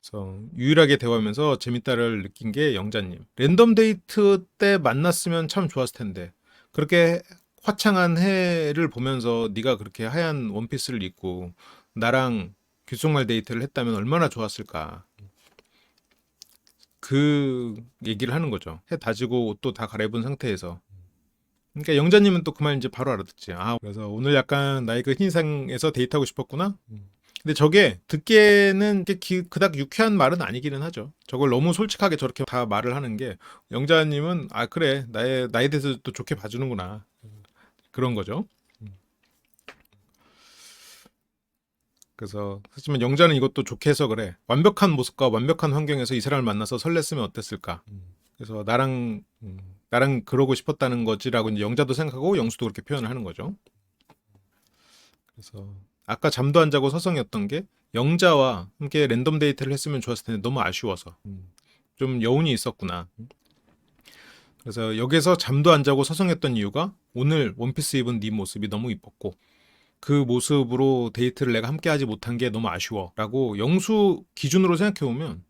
그래서 유일하게 대화하면서 재밌다를 느낀 게 영자님. 랜덤 데이트 때 만났으면 참 좋았을 텐데 그렇게 화창한 해를 보면서 네가 그렇게 하얀 원피스를 입고 나랑 귓속말 데이트를 했다면 얼마나 좋았을까. 그 얘기를 하는 거죠. 해 다지고 옷도 다 갈아입은 상태에서. 그러니까 영자님은 또 그 말 이제 바로 알아듣지. 그래서 오늘 약간 나의 그 hin상에서 데이트하고 싶었구나. 근데 저게 듣기에는 그닥 유쾌한 말은 아니기는 하죠. 저걸 너무 솔직하게 저렇게 다 말을 하는 게 영자님은 그래 나에 대해서 또 좋게 봐주는구나 그런 거죠. 그래서 하지만 영자는 이것도 좋게 해서 그래. 완벽한 모습과 완벽한 환경에서 이 사람을 만나서 설렜으면 어땠을까. 그래서 나랑 그러고 싶었다는 거지라고 이제 영자도 생각하고 영수도 그렇게 표현을 하는 거죠. 그래서 아까 잠도 안 자고 서성였던 게 영자와 함께 랜덤 데이트를 했으면 좋았을 텐데 너무 아쉬워서 좀 여운이 있었구나. 그래서 여기서 잠도 안 자고 서성했던 이유가 오늘 원피스 입은 네 모습이 너무 이뻤고 그 모습으로 데이트를 내가 함께 하지 못한 게 너무 아쉬워 라고 영수 기준으로 생각해보면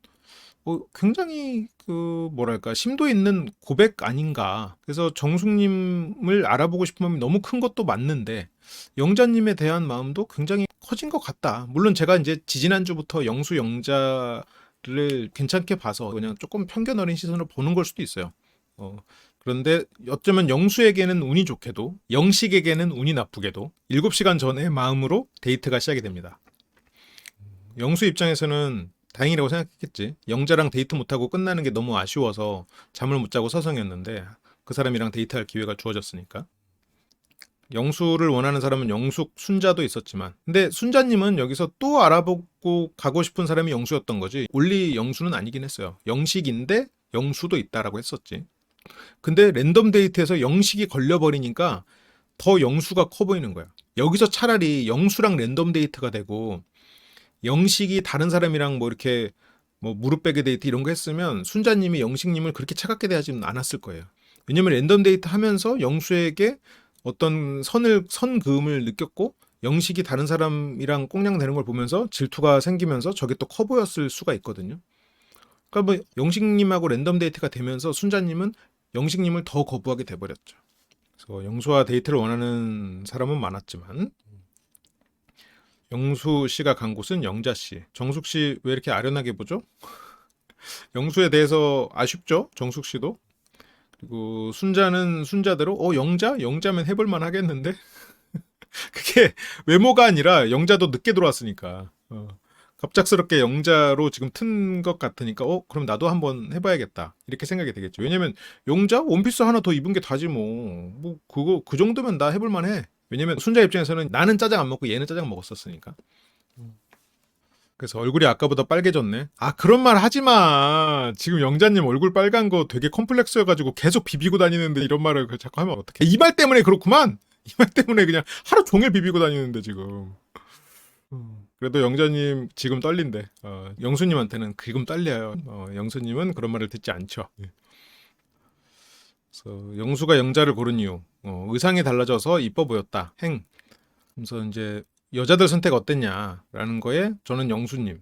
굉장히 그 뭐랄까 심도 있는 고백 아닌가. 그래서 정숙님을 알아보고 싶은 마음이 너무 큰 것도 맞는데 영자님에 대한 마음도 굉장히 커진 것 같다. 물론 제가 이제 지지난주부터 영수 영자를 괜찮게 봐서 그냥 조금 편견 어린 시선으로 보는 걸 수도 있어요. 그런데 어쩌면 영수에게는 운이 좋게도 영식에게는 운이 나쁘게도 7시간 전에 마음으로 데이트가 시작이 됩니다. 영수 입장에서는 다행이라고 생각했겠지. 영자랑 데이트 못하고 끝나는 게 너무 아쉬워서 잠을 못 자고 서성였는데 그 사람이랑 데이트할 기회가 주어졌으니까. 영수를 원하는 사람은 영숙, 순자도 있었지만 근데 순자님은 여기서 또 알아보고 가고 싶은 사람이 영수였던 거지 올리 영수는 아니긴 했어요. 영식인데 영수도 있다라고 했었지. 근데 랜덤 데이트에서 영식이 걸려버리니까 더 영수가 커 보이는 거야. 여기서 차라리 영수랑 랜덤 데이트가 되고 영식이 다른 사람이랑 뭐 이렇게 뭐 무릎 베개 데이트 이런 거 했으면 순자님이 영식님을 그렇게 차갑게 대하지는 않았을 거예요. 왜냐면 랜덤 데이트 하면서 영수에게 어떤 선 그음을 느꼈고 영식이 다른 사람이랑 꽁냥대는 걸 보면서 질투가 생기면서 저게 또 커 보였을 수가 있거든요. 그러니까 뭐 영식님하고 랜덤 데이트가 되면서 순자님은 영식님을 더 거부하게 돼버렸죠. 그래서 영수와 데이트를 원하는 사람은 많았지만 영수 씨가 간 곳은 영자 씨. 정숙 씨 왜 이렇게 아련하게 보죠? 영수에 대해서 아쉽죠? 정숙 씨도. 그리고 순자는 순자대로 영자? 영자면 해볼만 하겠는데? 그게 외모가 아니라 영자도 늦게 들어왔으니까. 갑작스럽게 영자로 지금 튼 것 같으니까 그럼 나도 한번 해봐야겠다 이렇게 생각이 되겠죠. 왜냐면 영자 원피스 하나 더 입은 게 다지 뭐 그거 그 정도면 나 해볼만 해. 왜냐면 순자 입장에서는 나는 짜장 안 먹고 얘는 짜장 먹었었으니까. 그래서 얼굴이 아까보다 빨개졌네. 그런 말 하지 마. 지금 영자님 얼굴 빨간 거 되게 컴플렉스여가지고 계속 비비고 다니는데 이런 말을 자꾸 하면 어떡해. 이 말 때문에 그렇구만. 이 말 때문에 그냥 하루 종일 비비고 다니는데 지금. 그래도 영자님 지금 떨린대. 영수님한테는 지금 떨려요. 영수님은 그런 말을 듣지 않죠. 그래서 영수가 영자를 고른 이유. 의상이 달라져서 이뻐 보였다. 그래서 이제 여자들 선택 어땠냐라는 거에 저는 영수님.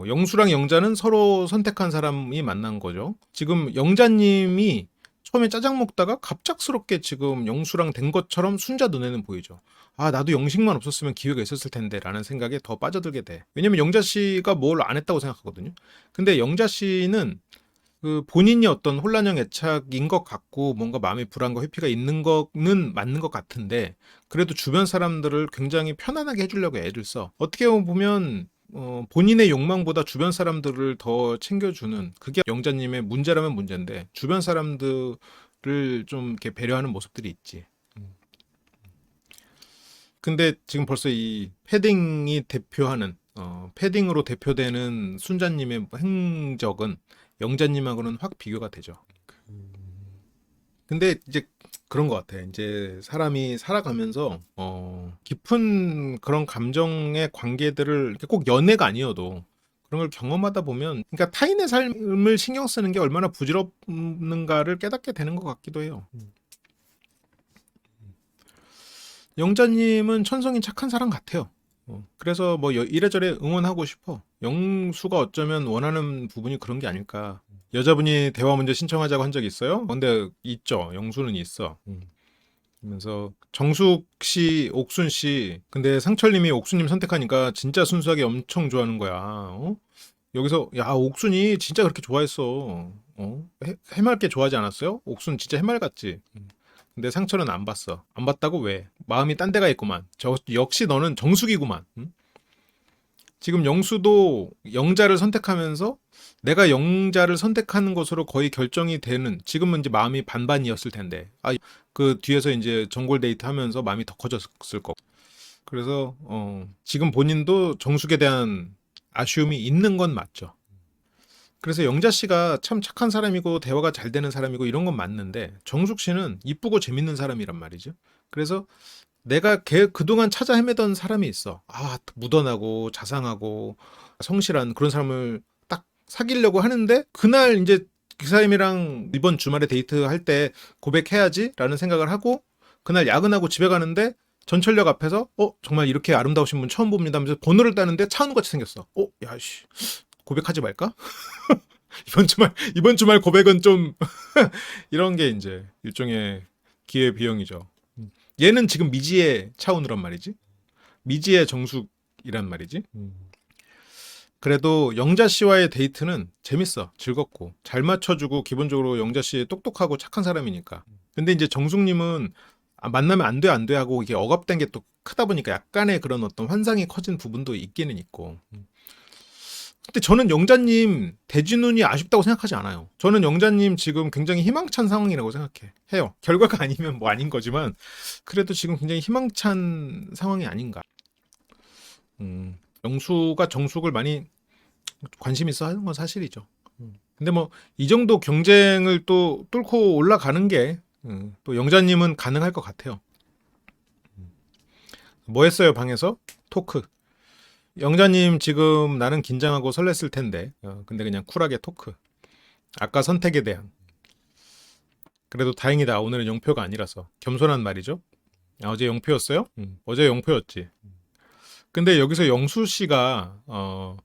영수랑 영자는 서로 선택한 사람이 만난 거죠. 지금 영자님이 처음에 짜장 먹다가 갑작스럽게 지금 영수랑 된 것처럼 순자 눈에는 보이죠. 나도 영식만 없었으면 기회가 있었을 텐데 라는 생각에 더 빠져들게 돼. 왜냐면 영자 씨가 뭘 안 했다고 생각하거든요. 근데 영자 씨는 그 본인이 어떤 혼란형 애착인 것 같고 뭔가 마음의 불안과 회피가 있는 거는 맞는 것 같은데 그래도 주변 사람들을 굉장히 편안하게 해주려고 애를 써. 어떻게 보면 본인의 욕망보다 주변 사람들을 더 챙겨주는 그게 영자님의 문제라면 문제인데 주변 사람들을 좀 이렇게 배려하는 모습들이 있지. 근데 지금 벌써 이 패딩이 대표하는 패딩으로 대표되는 순자님의 행적은 영자님하고는 확 비교가 되죠. 근데 이제 그런 것 같아. 이제 사람이 살아가면서 깊은 그런 감정의 관계들을 꼭 연애가 아니어도 그런 걸 경험하다 보면 그러니까 타인의 삶을 신경 쓰는 게 얼마나 부질없는가를 깨닫게 되는 것 같기도 해요. 영자님은 천성이 착한 사람 같아요. 그래서 뭐 이래저래 응원하고 싶어. 영수가 어쩌면 원하는 부분이 그런 게 아닐까. 여자분이 대화 문제 신청하자고 한 적 있어요? 근데 있죠. 영수는 있어. 그러면서 정숙 씨, 옥순 씨. 근데 상철님이 옥순님 선택하니까 진짜 순수하게 엄청 좋아하는 거야. 여기서 야 옥순이 진짜 그렇게 좋아했어. 해맑게 좋아하지 않았어요? 옥순 진짜 해맑았지. 근데 상철은 안 봤어. 안 봤다고 왜? 마음이 딴 데가 있구만. 역시 너는 정숙이구만. 응? 지금 영수도 영자를 선택하면서 내가 영자를 선택하는 것으로 거의 결정이 되는 지금은 이제 마음이 반반이었을 텐데 그 뒤에서 이제 정골 데이트 하면서 마음이 더 커졌을 거고 그래서 지금 본인도 정숙에 대한 아쉬움이 있는 건 맞죠. 그래서 영자 씨가 참 착한 사람이고 대화가 잘 되는 사람이고 이런 건 맞는데 정숙 씨는 이쁘고 재밌는 사람이란 말이죠. 그래서 내가 그동안 찾아 헤매던 사람이 있어. 묻어나고 자상하고 성실한 그런 사람을 딱 사귀려고 하는데 그날 이제 그 사람이랑 이번 주말에 데이트할 때 고백해야지라는 생각을 하고 그날 야근하고 집에 가는데 전철역 앞에서 정말 이렇게 아름다우신 분 처음 봅니다 하면서 번호를 따는데 차은우같이 생겼어. 야씨 고백하지 말까? 이번 주말 고백은 좀 이런 게 이제 일종의 기회 비용이죠. 얘는 지금 미지의 차원으란 말이지. 미지의 정숙이란 말이지. 그래도 영자 씨와의 데이트는 재밌어, 즐겁고 잘 맞춰주고 기본적으로 영자 씨 똑똑하고 착한 사람이니까. 근데 이제 정숙님은 만나면 안 돼, 안 돼 하고 이게 억압된 게 또 크다 보니까 약간의 그런 어떤 환상이 커진 부분도 있기는 있고. 근데 저는 영자님 대진운이 아쉽다고 생각하지 않아요. 저는 영자님 지금 굉장히 희망찬 상황이라고 생각해. 해요. 결과가 아니면 뭐 아닌 거지만 그래도 지금 굉장히 희망찬 상황이 아닌가. 영수가 정숙을 많이 관심 있어 하는 건 사실이죠. 근데 뭐 이 정도 경쟁을 또 뚫고 올라가는 게 또 영자님은 가능할 것 같아요. 뭐 했어요 방에서? 토크. 영자님 지금 나는 긴장하고 설렜을 텐데 근데 그냥 쿨하게 토크. 아까 선택에 대한. 그래도 다행이다. 오늘은 영표가 아니라서. 겸손한 말이죠. 어제 영표였어요? 어제 영표였지. 근데 여기서 영수 씨가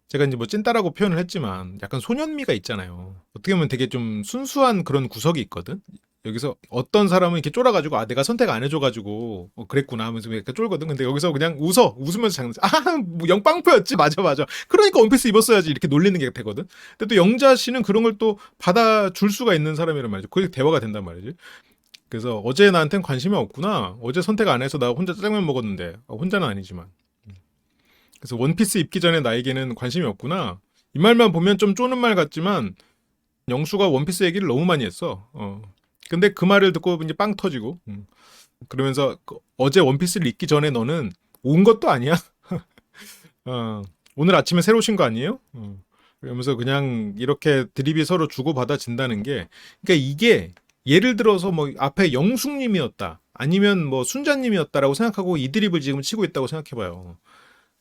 제가 이제 뭐 찐따라고 표현을 했지만 약간 소년미가 있잖아요. 어떻게 보면 되게 좀 순수한 그런 구석이 있거든. 여기서 어떤 사람은 이렇게 쫄아가지고 내가 선택 안 해줘가지고 그랬구나 하면서 이렇게 쫄거든. 근데 여기서 그냥 웃으면서 장난쳐. 뭐 영빵표였지. 맞아 맞아. 그러니까 원피스 입었어야지 이렇게 놀리는 게 되거든. 근데 또 영자 씨는 그런 걸 또 받아줄 수가 있는 사람이란 말이죠. 그게 대화가 된단 말이지. 그래서 어제 나한텐 관심이 없구나. 어제 선택 안 해서 나 혼자 짜장면 먹었는데 혼자는 아니지만. 그래서 원피스 입기 전에 나에게는 관심이 없구나. 이 말만 보면 좀 쪼는 말 같지만 영수가 원피스 얘기를 너무 많이 했어. 근데 그 말을 듣고 이제 빵 터지고. 그러면서 어제 원피스를 입기 전에 너는 온 것도 아니야. 오늘 아침에 새로 오신 거 아니에요? 그러면서 그냥 이렇게 드립이 서로 주고받아진다는 게, 그러니까 이게 예를 들어서 뭐 앞에 영숙님이었다, 아니면 뭐 순자님이었다라고 생각하고 이 드립을 지금 치고 있다고 생각해봐요.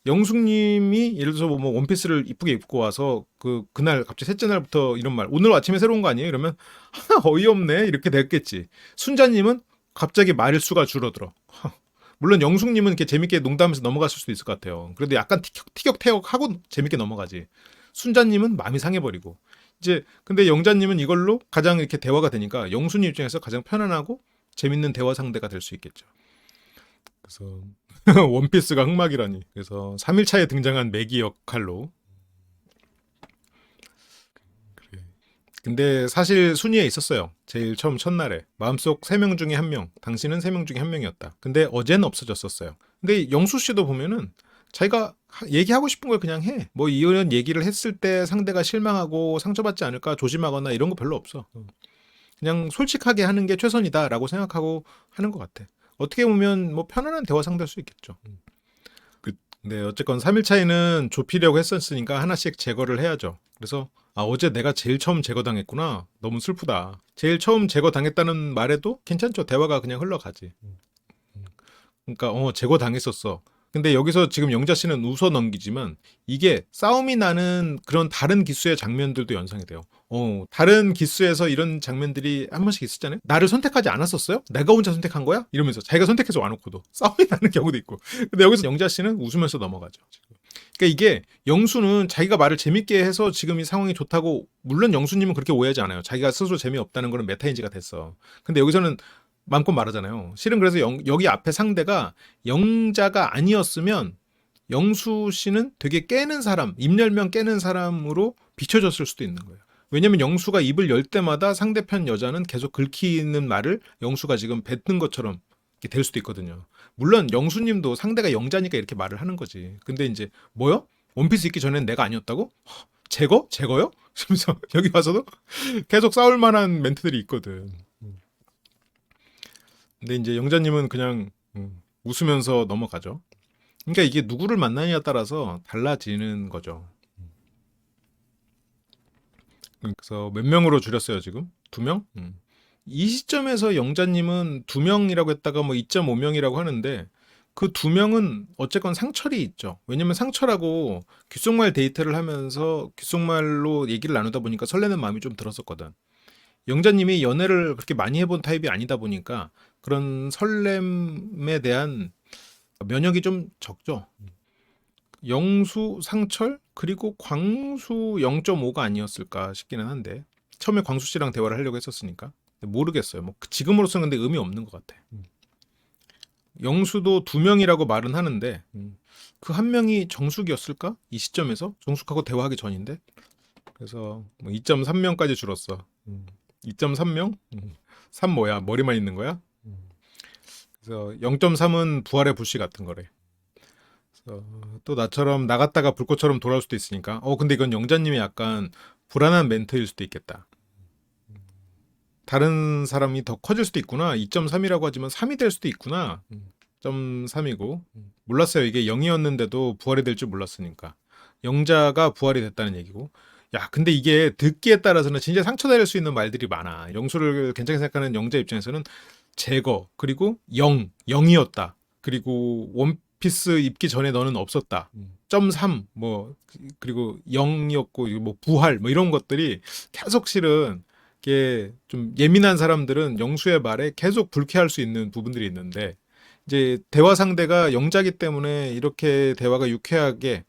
영숙님이 예를 들어서 뭐 원피스를 이쁘게 입고 와서 그날 갑자기 셋째 날부터 이런 말, 오늘 아침에 새로 온 거 아니에요? 이러면 어이없네 이렇게 됐겠지. 순자님은 갑자기 말수가 줄어들어. 물론 영숙님은 이렇게 재밌게 농담하면서 넘어갔을 수도 있을 것 같아요. 그래도 약간 티격태격하고 재밌게 넘어가지. 순자님은 마음이 상해버리고. 이제 근데 영자님은 이걸로 가장 이렇게 대화가 되니까 영순이 입장에서 가장 편안하고 재밌는 대화 상대가 될 수 있겠죠. 그래서 원피스가 흑막이라니. 그래서 3일차에 등장한 매기 역할로. 그래. 근데 사실 순위에 있었어요. 제일 처음 첫날에. 마음속 3명 중에 1명. 당신은 3명 중에 1명이었다. 근데 어제는 없어졌었어요. 근데 영수 씨도 보면은 자기가 얘기하고 싶은 걸 그냥 해. 뭐 이런 얘기를 했을 때 상대가 실망하고 상처받지 않을까 조심하거나 이런 거 별로 없어. 그냥 솔직하게 하는 게 최선이다라고 생각하고 하는 것 같아. 어떻게 보면 뭐 편안한 대화 상대일 수 있겠죠. 근데 어쨌건 3일 차이는 좁히려고 했었으니까 하나씩 제거를 해야죠. 그래서 어제 내가 제일 처음 제거당했구나. 너무 슬프다. 제일 처음 제거당했다는 말에도 괜찮죠. 대화가 그냥 흘러가지. 그러니까 제거당했었어. 근데 여기서 지금 영자 씨는 웃어 넘기지만 이게 싸움이 나는 그런 다른 기수의 장면들도 연상이 돼요. 다른 기수에서 이런 장면들이 한 번씩 있었잖아요. 나를 선택하지 않았었어요? 내가 혼자 선택한 거야? 이러면서 자기가 선택해서 와놓고도 싸움이 나는 경우도 있고. 근데 여기서 영자 씨는 웃으면서 넘어가죠. 지금. 그러니까 이게 영수는 자기가 말을 재밌게 해서 지금 이 상황이 좋다고, 물론 영수님은 그렇게 오해하지 않아요. 자기가 스스로 재미없다는 거는 메타인지가 됐어. 근데 여기서는 마음껏 말하잖아요. 실은 그래서 여기 앞에 상대가 영자가 아니었으면 영수 씨는 되게 깨는 사람, 입열명 깨는 사람으로 비춰졌을 수도 있는 거예요. 왜냐면 영수가 입을 열 때마다 상대편 여자는 계속 긁히는 말을 영수가 지금 뱉는 것처럼 될 수도 있거든요. 물론 영수님도 상대가 영자니까 이렇게 말을 하는 거지. 근데 이제 뭐요? 원피스 입기 전엔 내가 아니었다고? 제거? 제거요? 그래서 여기 와서도 계속 싸울 만한 멘트들이 있거든. 근데 이제 영자님은 그냥 웃으면서 넘어가죠. 그러니까 이게 누구를 만나냐에 따라서 달라지는 거죠. 그래서 몇 명으로 줄였어요 지금? 2명? 이 시점에서 영자님은 2명이라고 했다가 뭐 2.5명이라고 하는데 그 2명은 어쨌건 상철이 있죠. 왜냐면 상철하고 귓속말 데이트를 하면서 귓속말로 얘기를 나누다 보니까 설레는 마음이 좀 들었었거든. 영자님이 연애를 그렇게 많이 해본 타입이 아니다 보니까 그런 설렘에 대한 면역이 좀 적죠. 영수, 상철, 그리고 광수 0.5가 아니었을까 싶기는 한데 처음에 광수 씨랑 대화를 하려고 했었으니까 모르겠어요. 뭐 지금으로서는 근데 의미 없는 것 같아. 영수도 2명이라고 말은 하는데 그 한 명이 정숙이었을까? 이 시점에서 정숙하고 대화하기 전인데 그래서 뭐 2.3명까지 줄었어. 2.3명? 3 뭐야? 머리만 있는 거야? 그래서 0.3은 부활의 불씨 같은 거래. 그래서 또 나처럼 나갔다가 불꽃처럼 돌아올 수도 있으니까 근데 이건 영자님이 약간 불안한 멘트일 수도 있겠다. 다른 사람이 더 커질 수도 있구나. 2.3이라고 하지만 3이 될 수도 있구나. 0.3이고 몰랐어요. 이게 0이었는데도 부활이 될 줄 몰랐으니까. 영자가 부활이 됐다는 얘기고. 야, 근데 이게 듣기에 따라서는 진짜 상처될 수 있는 말들이 많아. 영수를 괜찮게 생각하는 영자 입장에서는 제거, 그리고 0이었다. 그리고 원피스 입기 전에 너는 없었다. 0.3, 뭐, 그리고 0이었고, 뭐, 부활, 뭐, 이런 것들이 계속 실은, 이게 좀 예민한 사람들은 영수의 말에 계속 불쾌할 수 있는 부분들이 있는데, 이제 대화 상대가 영자기 때문에 이렇게 대화가 유쾌하게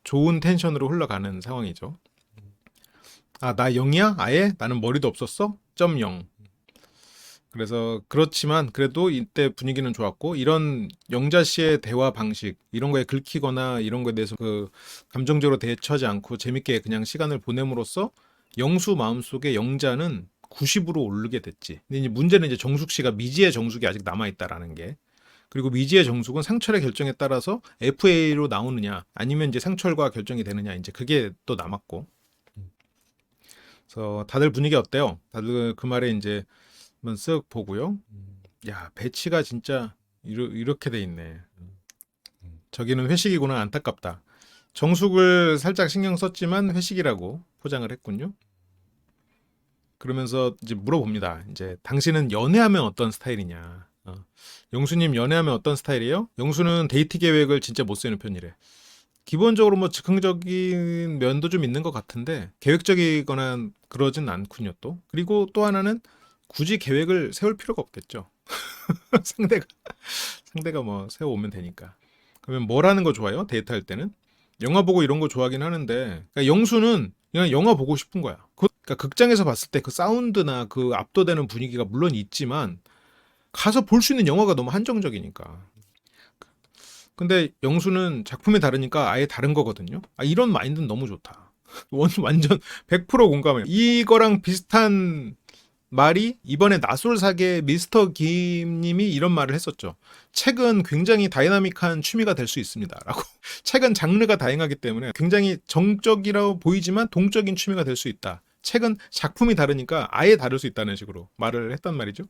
좋은 텐션으로 흘러가는 상황이죠. 아, 나 0이야? 아예? 나는 머리도 없었어? 0. 그래서 그렇지만 그래도 이때 분위기는 좋았고 이런 영자 씨의 대화 방식 이런 거에 긁히거나 이런 거에 대해서 그 감정적으로 대처하지 않고 재밌게 그냥 시간을 보냄으로써 영수 마음속에 영자는 90으로 오르게 됐지. 근데 이제 문제는 이제 정숙 씨가 미지의 정숙이 아직 남아 있다라는 게. 그리고 미지의 정숙은 상철의 결정에 따라서 FA로 나오느냐 아니면 이제 상철과 결정이 되느냐 이제 그게 또 남았고. 그래서 다들 분위기 어때요? 다들 그 말에 이제 한번 쓱 보고요. 야, 배치가 진짜 이렇게 돼 있네. 저기는 회식이구나. 안타깝다. 정숙을 살짝 신경 썼지만 회식이라고 포장을 했군요. 그러면서 이제 물어봅니다. 이제 당신은 연애하면 어떤 스타일이냐. 영수님 연애하면 어떤 스타일이에요? 영수는 데이트 계획을 진짜 못 세우는 편이래. 기본적으로 뭐 즉흥적인 면도 좀 있는 것 같은데 계획적이거나 그러진 않군요 또. 그리고 또 하나는 굳이 계획을 세울 필요가 없겠죠. 상대가 상대가 뭐 세워오면 되니까. 그러면 뭘 하는 거 좋아요? 데이트할 때는? 영화 보고 이런 거 좋아하긴 하는데 그러니까 영수는 그냥 영화 보고 싶은 거야. 그러니까 극장에서 봤을 때 그 사운드나 그 압도되는 분위기가 물론 있지만 가서 볼 수 있는 영화가 너무 한정적이니까. 근데 영수는 작품이 다르니까 아예 다른 거거든요. 이런 마인드는 너무 좋다. 완전 100% 공감해요. 이거랑 비슷한 말이 이번에 나솔사계 미스터 김님이 이런 말을 했었죠. 책은 굉장히 다이나믹한 취미가 될 수 있습니다. 라고. 책은 장르가 다양하기 때문에 굉장히 정적이라고 보이지만 동적인 취미가 될 수 있다. 책은 작품이 다르니까 아예 다를 수 있다는 식으로 말을 했단 말이죠.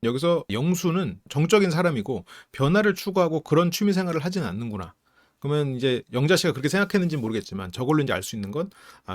여기서 영수는 정적인 사람이고 변화를 추구하고 그런 취미 생활을 하진 않는구나. 그러면 이제 영자 씨가 그렇게 생각했는지 모르겠지만 저걸로 이제 알 수 있는 건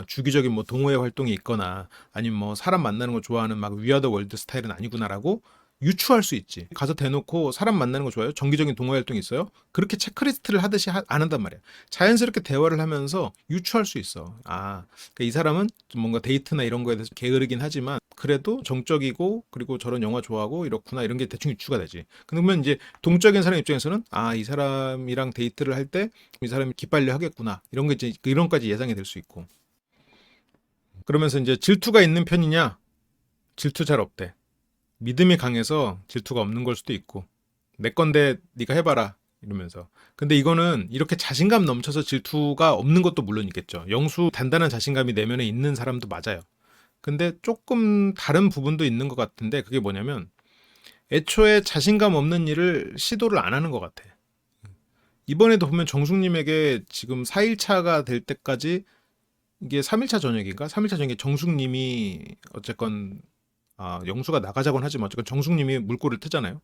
주기적인 뭐 동호회 활동이 있거나 아니면 뭐 사람 만나는 거 좋아하는 막 위아더 월드 스타일은 아니구나라고 유추할 수 있지. 가서 대놓고 사람 만나는 거 좋아요? 정기적인 동호회 활동 있어요? 그렇게 체크리스트를 하듯이 안 한단 말이야. 자연스럽게 대화를 하면서 유추할 수 있어. 그러니까 이 사람은 좀 뭔가 데이트나 이런 거에 대해서 게으르긴 하지만 그래도 정적이고 그리고 저런 영화 좋아하고 이렇구나 이런 게 대충 유추가 되지. 그러면 이제 동적인 사람 입장에서는 이 사람이랑 데이트를 할 때 이 사람이 기빨려 하겠구나 이런 게 이제 이런까지 예상이 될 수 있고. 그러면서 이제 질투가 있는 편이냐? 질투 잘 없대. 믿음이 강해서 질투가 없는 걸 수도 있고 내 건데 네가 해봐라 이러면서. 근데 이거는 이렇게 자신감 넘쳐서 질투가 없는 것도 물론 있겠죠. 영수 단단한 자신감이 내면에 있는 사람도 맞아요. 근데 조금 다른 부분도 있는 것 같은데 그게 뭐냐면 애초에 자신감 없는 일을 시도를 안 하는 것 같아. 이번에도 보면 정숙님에게 지금 4일차가 될 때까지 이게 3일차 저녁인가? 3일차 저녁에 정숙님이 어쨌건 영수가 나가자곤 하지만 어쨌건 정숙님이 물꼬를 트잖아요.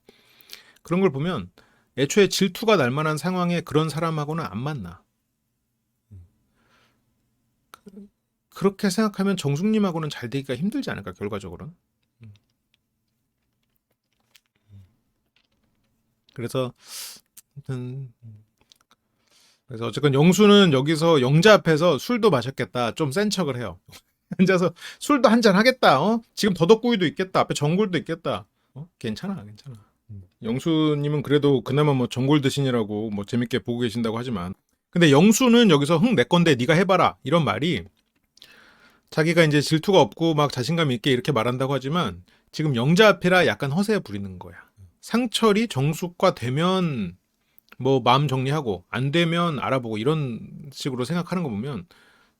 그런 걸 보면 애초에 질투가 날 만한 상황에 그런 사람하고는 안 만나. 그렇게 생각하면 정숙님하고는 잘 되기가 힘들지 않을까 결과적으로는. 그래서 그래서 어쨌건 영수는 여기서 영자 앞에서 술도 마셨겠다. 좀 센 척을 해요. 앉아서 술도 한잔 하겠다. 지금 더덕구이도 있겠다. 앞에 전골도 있겠다. 괜찮아, 괜찮아. 영수님은 그래도 그나마 뭐 전골 드시느라고 뭐 재밌게 보고 계신다고 하지만, 근데 영수는 여기서 흥 내 건데 네가 해봐라 이런 말이, 자기가 이제 질투가 없고 막 자신감 있게 이렇게 말한다고 하지만 지금 영자 앞이라 약간 허세 부리는 거야. 상철이 정숙과 되면 뭐 마음 정리하고 안 되면 알아보고 이런 식으로 생각하는 거 보면,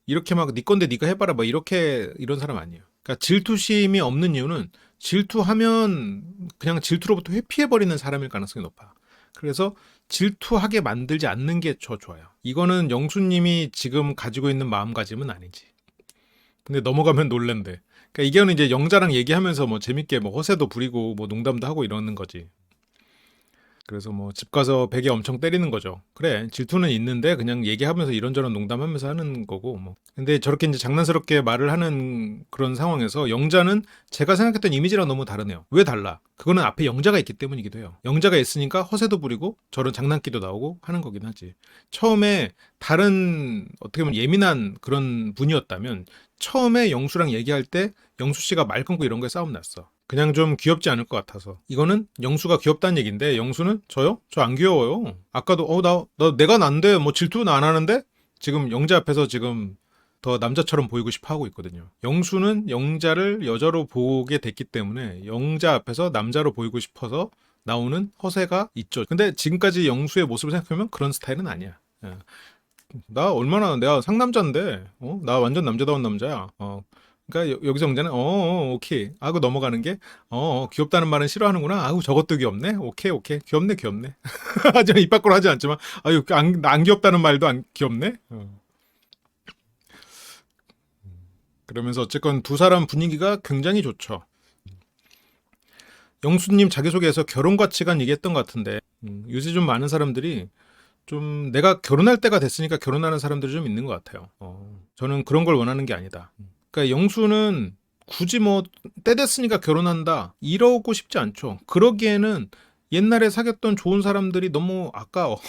이렇게 막 네 건데 네가 해봐라 뭐 이렇게 이런 사람 아니에요. 그러니까 질투심이 없는 이유는 질투하면 그냥 질투로부터 회피해버리는 사람일 가능성이 높아. 그래서 질투하게 만들지 않는 게 좋아요. 이거는 영수님이 지금 가지고 있는 마음가짐은 아니지. 근데 넘어가면 놀랜대. 그러니까 이게는 이제 영자랑 얘기하면서 뭐 재밌게 뭐 허세도 부리고 뭐 농담도 하고 이러는 거지. 그래서 뭐 집 가서 베개 엄청 때리는 거죠. 그래, 질투는 있는데 그냥 얘기하면서 이런저런 농담하면서 하는 거고 뭐. 근데 저렇게 이제 장난스럽게 말을 하는 그런 상황에서 영자는 제가 생각했던 이미지랑 너무 다르네요. 왜 달라? 그거는 앞에 영자가 있기 때문이기도 해요. 영자가 있으니까 허세도 부리고 저런 장난기도 나오고 하는 거긴 하지. 처음에 다른 어떻게 보면 예민한 그런 분이었다면 처음에 영수랑 얘기할 때 영수 씨가 말 끊고 이런 거에 싸움 났어. 그냥 좀 귀엽지 않을 것 같아서. 이거는 영수가 귀엽다는 얘기인데 영수는 저요? 저 안 귀여워요. 아까도 내가 난데 뭐 질투는 안 하는데 지금 영자 앞에서 지금 더 남자처럼 보이고 싶어 하고 있거든요. 영수는 영자를 여자로 보게 됐기 때문에 영자 앞에서 남자로 보이고 싶어서 나오는 허세가 있죠. 근데 지금까지 영수의 모습을 생각하면 그런 스타일은 아니야. 예. 나 얼마나 내가 상남자인데, 나 완전 남자다운 남자야. 그러니까 여기서 영자는 오케이 하고 넘어가는 게, 귀엽다는 말은 싫어하는구나. 아우 저것도 귀엽네. 오케이 귀엽네 하지만 입 밖으로 하지 않지만, 아유 안 귀엽다는 말도 안 귀엽네. 그러면서 어쨌건 두 사람 분위기가 굉장히 좋죠. 영수님 자기소개에서 결혼 가치관 얘기했던 것 같은데, 요새 좀 많은 사람들이 좀 내가 결혼할 때가 됐으니까 결혼하는 사람들이 좀 있는 것 같아요. 저는 그런 걸 원하는 게 아니다. 그러니까 영수는 굳이 뭐 때 됐으니까 결혼한다 이러고 싶지 않죠. 그러기에는 옛날에 사귀었던 좋은 사람들이 너무 아까워.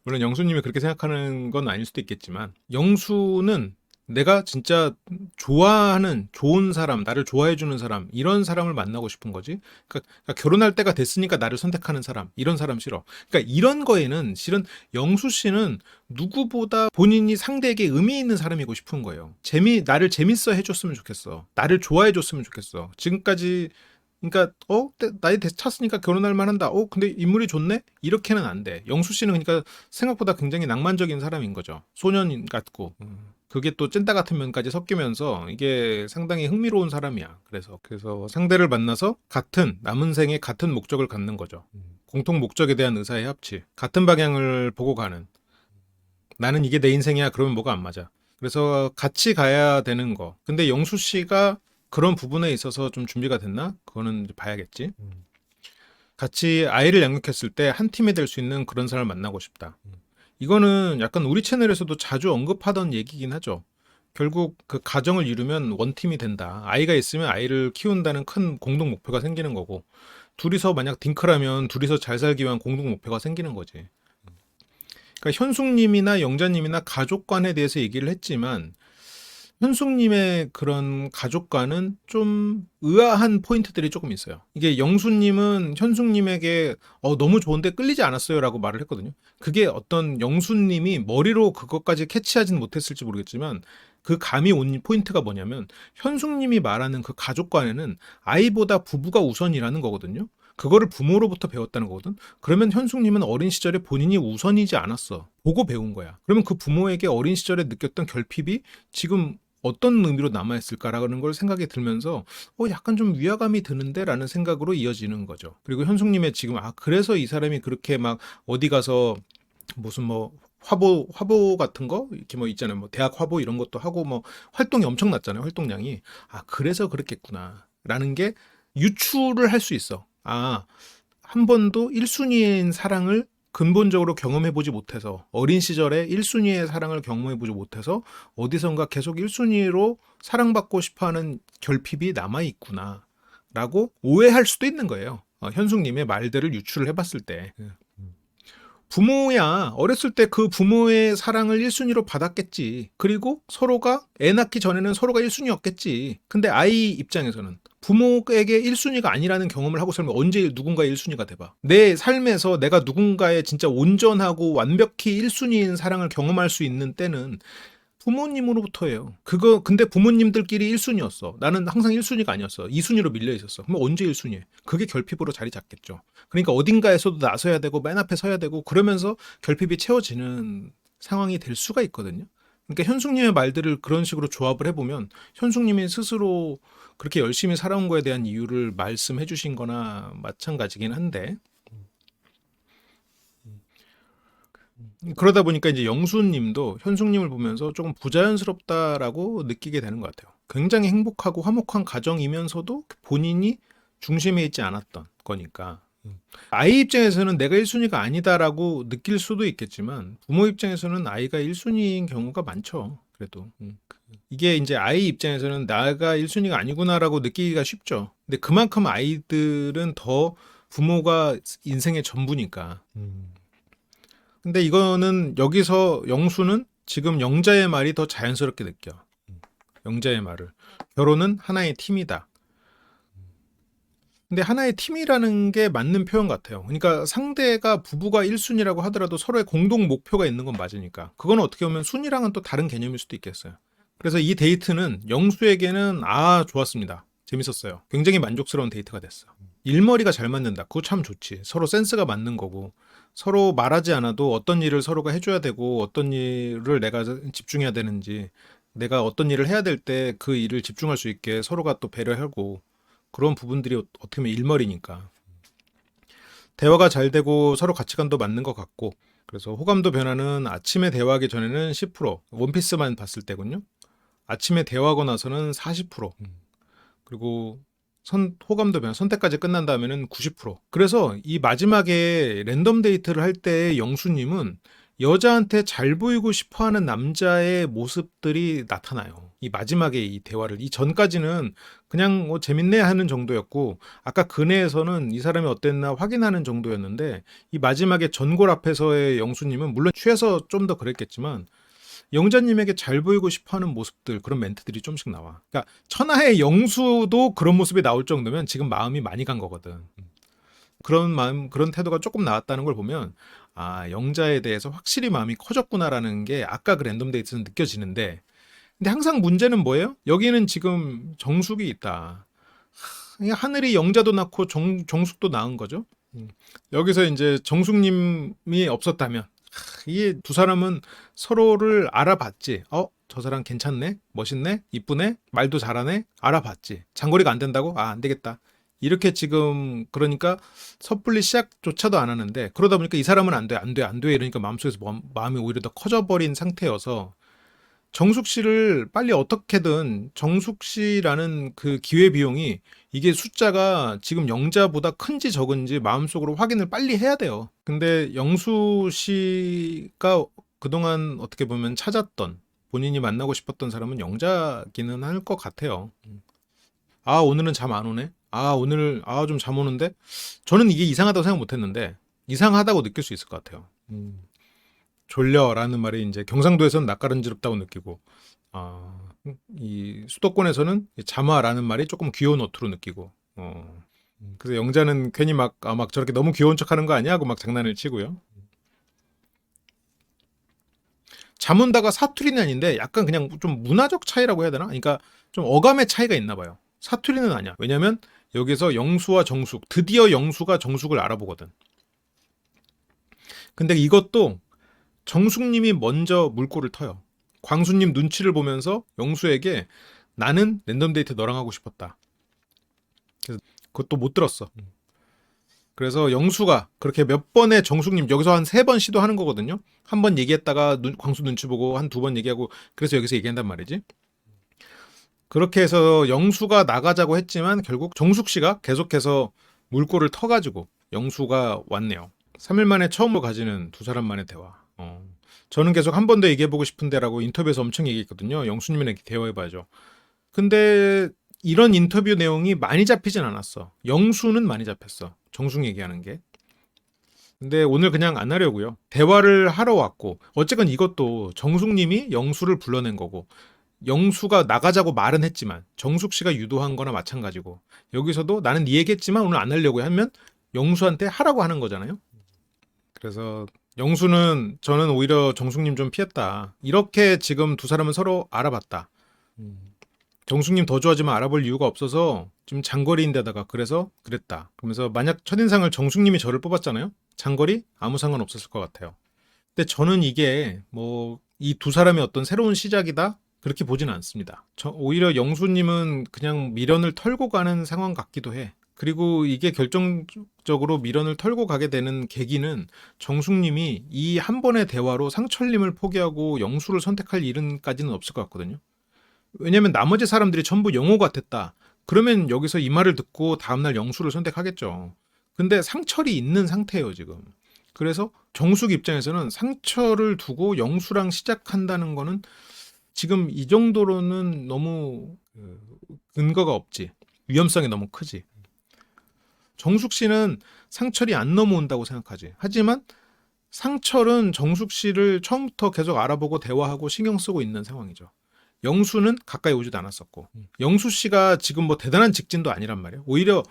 물론 영수님이 그렇게 생각하는 건 아닐 수도 있겠지만, 영수는 내가 진짜 좋아하는 좋은 사람, 나를 좋아해주는 사람, 이런 사람을 만나고 싶은 거지. 그러니까 결혼할 때가 됐으니까 나를 선택하는 사람, 이런 사람 싫어. 그러니까 이런 거에는 실은 영수 씨는 누구보다 본인이 상대에게 의미 있는 사람이고 싶은 거예요. 나를 재밌어 해줬으면 좋겠어. 나를 좋아해줬으면 좋겠어. 지금까지 그러니까 나이 찼으니까 결혼할 만한다. 근데 인물이 좋네? 이렇게는 안 돼. 영수 씨는 그러니까 생각보다 굉장히 낭만적인 사람인 거죠. 소년 같고. 그게 또 찐따 같은 면까지 섞이면서 이게 상당히 흥미로운 사람이야. 그래서 상대를 만나서 남은 생에 같은 목적을 갖는 거죠. 공통 목적에 대한 의사의 합치. 같은 방향을 보고 가는. 나는 이게 내 인생이야. 그러면 뭐가 안 맞아. 그래서 같이 가야 되는 거. 근데 영수 씨가 그런 부분에 있어서 좀 준비가 됐나? 그거는 이제 봐야겠지. 같이 아이를 양육했을 때 한 팀이 될 수 있는 그런 사람을 만나고 싶다. 이거는 약간 우리 채널에서도 자주 언급하던 얘기긴 하죠. 결국 그 가정을 이루면 원팀이 된다. 아이가 있으면 아이를 키운다는 큰 공동 목표가 생기는 거고, 둘이서 만약 딩크라면 둘이서 잘 살기 위한 공동 목표가 생기는 거지. 그러니까 현숙님이나 영자님이나 가족관에 대해서 얘기를 했지만, 현숙님의 그런 가족과는 좀 의아한 포인트들이 조금 있어요. 이게 영수님은 현숙님에게 너무 좋은데 끌리지 않았어요 라고 말을 했거든요. 그게 어떤 영수님이 머리로 그것까지 캐치하진 못했을지 모르겠지만, 그 감이 온 포인트가 뭐냐면 현숙님이 말하는 그 가족관에는 아이보다 부부가 우선이라는 거거든요. 그거를 부모로부터 배웠다는 거거든. 그러면 현숙님은 어린 시절에 본인이 우선이지 않았어. 보고 배운 거야. 그러면 그 부모에게 어린 시절에 느꼈던 결핍이 지금 어떤 의미로 남아있을까라는 걸 생각이 들면서 약간 좀 위화감이 드는데 라는 생각으로 이어지는 거죠. 그리고 현숙님의 지금 그래서 이 사람이 그렇게 막 어디 가서 무슨 뭐 화보 같은 거 이렇게 뭐 있잖아요. 뭐 대학 화보 이런 것도 하고 뭐 활동이 엄청났잖아요. 활동량이. 그래서 그랬겠구나 라는 게 유추를 할 수 있어. 한 번도 1순위인 사랑을 근본적으로 경험해보지 못해서, 어린 시절에 1순위의 사랑을 경험해보지 못해서 어디선가 계속 1순위로 사랑받고 싶어하는 결핍이 남아있구나 라고 오해할 수도 있는 거예요. 현숙님의 말들을 유추를 해봤을 때. 부모야, 어렸을 때 그 부모의 사랑을 1순위로 받았겠지. 그리고 서로가 애 낳기 전에는 서로가 1순위였겠지. 근데 아이 입장에서는 부모에게 1순위가 아니라는 경험을 하고 살면 언제 누군가의 1순위가 돼봐. 내 삶에서 내가 누군가의 진짜 온전하고 완벽히 1순위인 사랑을 경험할 수 있는 때는 부모님으로부터예요. 근데 부모님들끼리 1순위였어. 나는 항상 1순위가 아니었어. 2순위로 밀려 있었어. 그럼 언제 1순위에? 그게 결핍으로 자리 잡겠죠. 그러니까 어딘가에서도 나서야 되고 맨 앞에 서야 되고 그러면서 결핍이 채워지는 상황이 될 수가 있거든요. 그러니까 현숙님의 말들을 그런 식으로 조합을 해보면 현숙님이 스스로 그렇게 열심히 살아온 거에 대한 이유를 말씀해 주신 거나 마찬가지긴 한데 그러다 보니까 이제 영수님도 현숙님을 보면서 조금 부자연스럽다라고 느끼게 되는 것 같아요. 굉장히 행복하고 화목한 가정이면서도 본인이 중심에 있지 않았던 거니까. 아이 입장에서는 내가 1순위가 아니다라고 느낄 수도 있겠지만 부모 입장에서는 아이가 1순위인 경우가 많죠. 그래도. 이게 이제 아이 입장에서는 나가 1순위가 아니구나라고 느끼기가 쉽죠. 근데 그만큼 아이들은 더 부모가 인생의 전부니까. 근데 이거는 여기서 영수는 지금 영자의 말이 더 자연스럽게 느껴. 영자의 말을. 결혼은 하나의 팀이다. 근데 하나의 팀이라는 게 맞는 표현 같아요. 그러니까 상대가 부부가 1순위라고 하더라도 서로의 공동 목표가 있는 건 맞으니까. 그건 어떻게 보면 순위랑은 또 다른 개념일 수도 있겠어요. 그래서 이 데이트는 영수에게는 좋았습니다. 재밌었어요. 굉장히 만족스러운 데이트가 됐어. 일머리가 잘 맞는다. 그거 참 좋지. 서로 센스가 맞는 거고 서로 말하지 않아도 어떤 일을 서로가 해줘야 되고 어떤 일을 내가 집중해야 되는지 내가 어떤 일을 해야 될 때 그 일을 집중할 수 있게 서로가 또 배려하고 그런 부분들이 어떻게 보면 일머리니까 대화가 잘 되고 서로 가치관도 맞는 것 같고 그래서 호감도 변화는 아침에 대화하기 전에는 10% 원피스만 봤을 때군요. 아침에 대화하고 나서는 40% 그리고 호감도 변화 선택까지 끝난 다음에는 90%. 그래서 이 마지막에 랜덤 데이트를 할 때 영수님은 여자한테 잘 보이고 싶어하는 남자의 모습들이 나타나요. 이 마지막에 이 대화를 이 전까지는 그냥 뭐 재밌네 하는 정도였고 아까 근해에서는 이 사람이 어땠나 확인하는 정도였는데 이 마지막에 전골 앞에서의 영수님은 물론 취해서 좀 더 그랬겠지만 영자님에게 잘 보이고 싶어하는 모습들 그런 멘트들이 좀씩 나와. 그러니까 천하의 영수도 그런 모습이 나올 정도면 지금 마음이 많이 간 거거든. 그런 마음 그런 태도가 조금 나왔다는 걸 보면 영자에 대해서 확실히 마음이 커졌구나라는 게 아까 그 랜덤 데이트는 느껴지는데 근데 항상 문제는 뭐예요? 여기는 지금 정숙이 있다. 하늘이 영자도 낳고 정숙도 낳은 거죠. 여기서 이제 정숙님이 없었다면 이게 두 사람은 서로를 알아봤지. 저 사람 괜찮네, 멋있네, 이쁘네, 말도 잘하네, 알아봤지. 장거리가 안 된다고? 안 되겠다. 이렇게 지금 그러니까 섣불리 시작조차도 안 하는데 그러다 보니까 이 사람은 안 돼, 안 돼, 안 돼. 이러니까 마음속에서 마음이 오히려 더 커져버린 상태여서 정숙 씨를 빨리 어떻게든 정숙 씨라는 그 기회 비용이 이게 숫자가 지금 영자보다 큰지 적은지 마음속으로 확인을 빨리 해야 돼요. 근데 영수 씨가 그동안 어떻게 보면 찾았던 본인이 만나고 싶었던 사람은 영자기는 할 것 같아요. 오늘은 잠 안 오네. 오늘 좀 잠 오는데 저는 이게 이상하다고 생각 못 했는데 이상하다고 느낄 수 있을 것 같아요. 졸려라는 말이 이제 경상도에서는 낯가름스럽다고 느끼고 이 수도권에서는 잠아라는 말이 조금 귀여운 어투로 느끼고 그래서 영자는 괜히 막 저렇게 너무 귀여운 척하는 거 아니야 하고 막 장난을 치고요. 잠 온다가 사투리는 아닌데 약간 그냥 좀 문화적 차이라고 해야 되나? 그러니까 좀 어감의 차이가 있나 봐요. 사투리는 아니야. 왜냐면 여기서 영수와 정숙 드디어 영수가 정숙을 알아보거든. 근데 이것도 정숙님이 먼저 물꼬를 터요. 광수님 눈치를 보면서 영수에게 나는 랜덤 데이트 너랑 하고 싶었다. 그래서 그것도 못 들었어. 그래서 영수가 그렇게 몇 번의 정숙님 여기서 한 3번 시도하는 거거든요. 한 번 얘기했다가 광수 눈치 보고 한 2번 얘기하고 그래서 여기서 얘기한단 말이지. 그렇게 해서 영수가 나가자고 했지만 결국 정숙 씨가 계속해서 물꼬를 터가지고 영수가 왔네요. 3일 만에 처음으로 가지는 두 사람만의 대화. 저는 계속 한 번 더 얘기해보고 싶은데라고 인터뷰에서 엄청 얘기했거든요. 영수님이랑 대화해봐야죠. 근데 이런 인터뷰 내용이 많이 잡히진 않았어. 영수는 많이 잡혔어. 정숙 얘기하는 게. 근데 오늘 그냥 안 하려고요. 대화를 하러 왔고 어쨌건 이것도 정숙님이 영수를 불러낸 거고 영수가 나가자고 말은 했지만 정숙 씨가 유도한 거나 마찬가지고, 여기서도 나는 네 얘기했지만 오늘 안 하려고 하면 영수한테 하라고 하는 거잖아요. 그래서 영수는 저는 오히려 정숙님 좀 피했다. 이렇게 지금 두 사람은 서로 알아봤다. 정숙님 더 좋아하지만 알아볼 이유가 없어서 지금 장거리인데다가 그래서 그랬다. 그러면서 만약 첫인상을 정숙님이 저를 뽑았잖아요. 장거리 아무 상관 없었을 것 같아요. 근데 저는 이게 뭐 이 두 사람의 어떤 새로운 시작이다 그렇게 보지는 않습니다. 오히려 영수님은 그냥 미련을 털고 가는 상황 같기도 해. 그리고 이게 결정적으로 미련을 털고 가게 되는 계기는 정숙님이 이 한 번의 대화로 상철님을 포기하고 영수를 선택할 일은까지는 없을 것 같거든요. 왜냐면 나머지 사람들이 전부 영호 같았다. 그러면 여기서 이 말을 듣고 다음날 영수를 선택하겠죠. 근데 상철이 있는 상태예요, 지금. 그래서 정숙 입장에서는 상철을 두고 영수랑 시작한다는 거는 지금 이 정도로는 너무 근거가 없지. 위험성이 너무 크지. 정숙 씨는 상철이 안 넘어온다고 생각하지. 하지만 상철은 정숙 씨를 처음부터 계속 알아보고 대화하고 신경 쓰고 있는 상황이죠. 영수는 가까이 오지도 않았었고, 영수 씨가 지금 뭐 대단한 직진도 아니란 말이에요. 오히려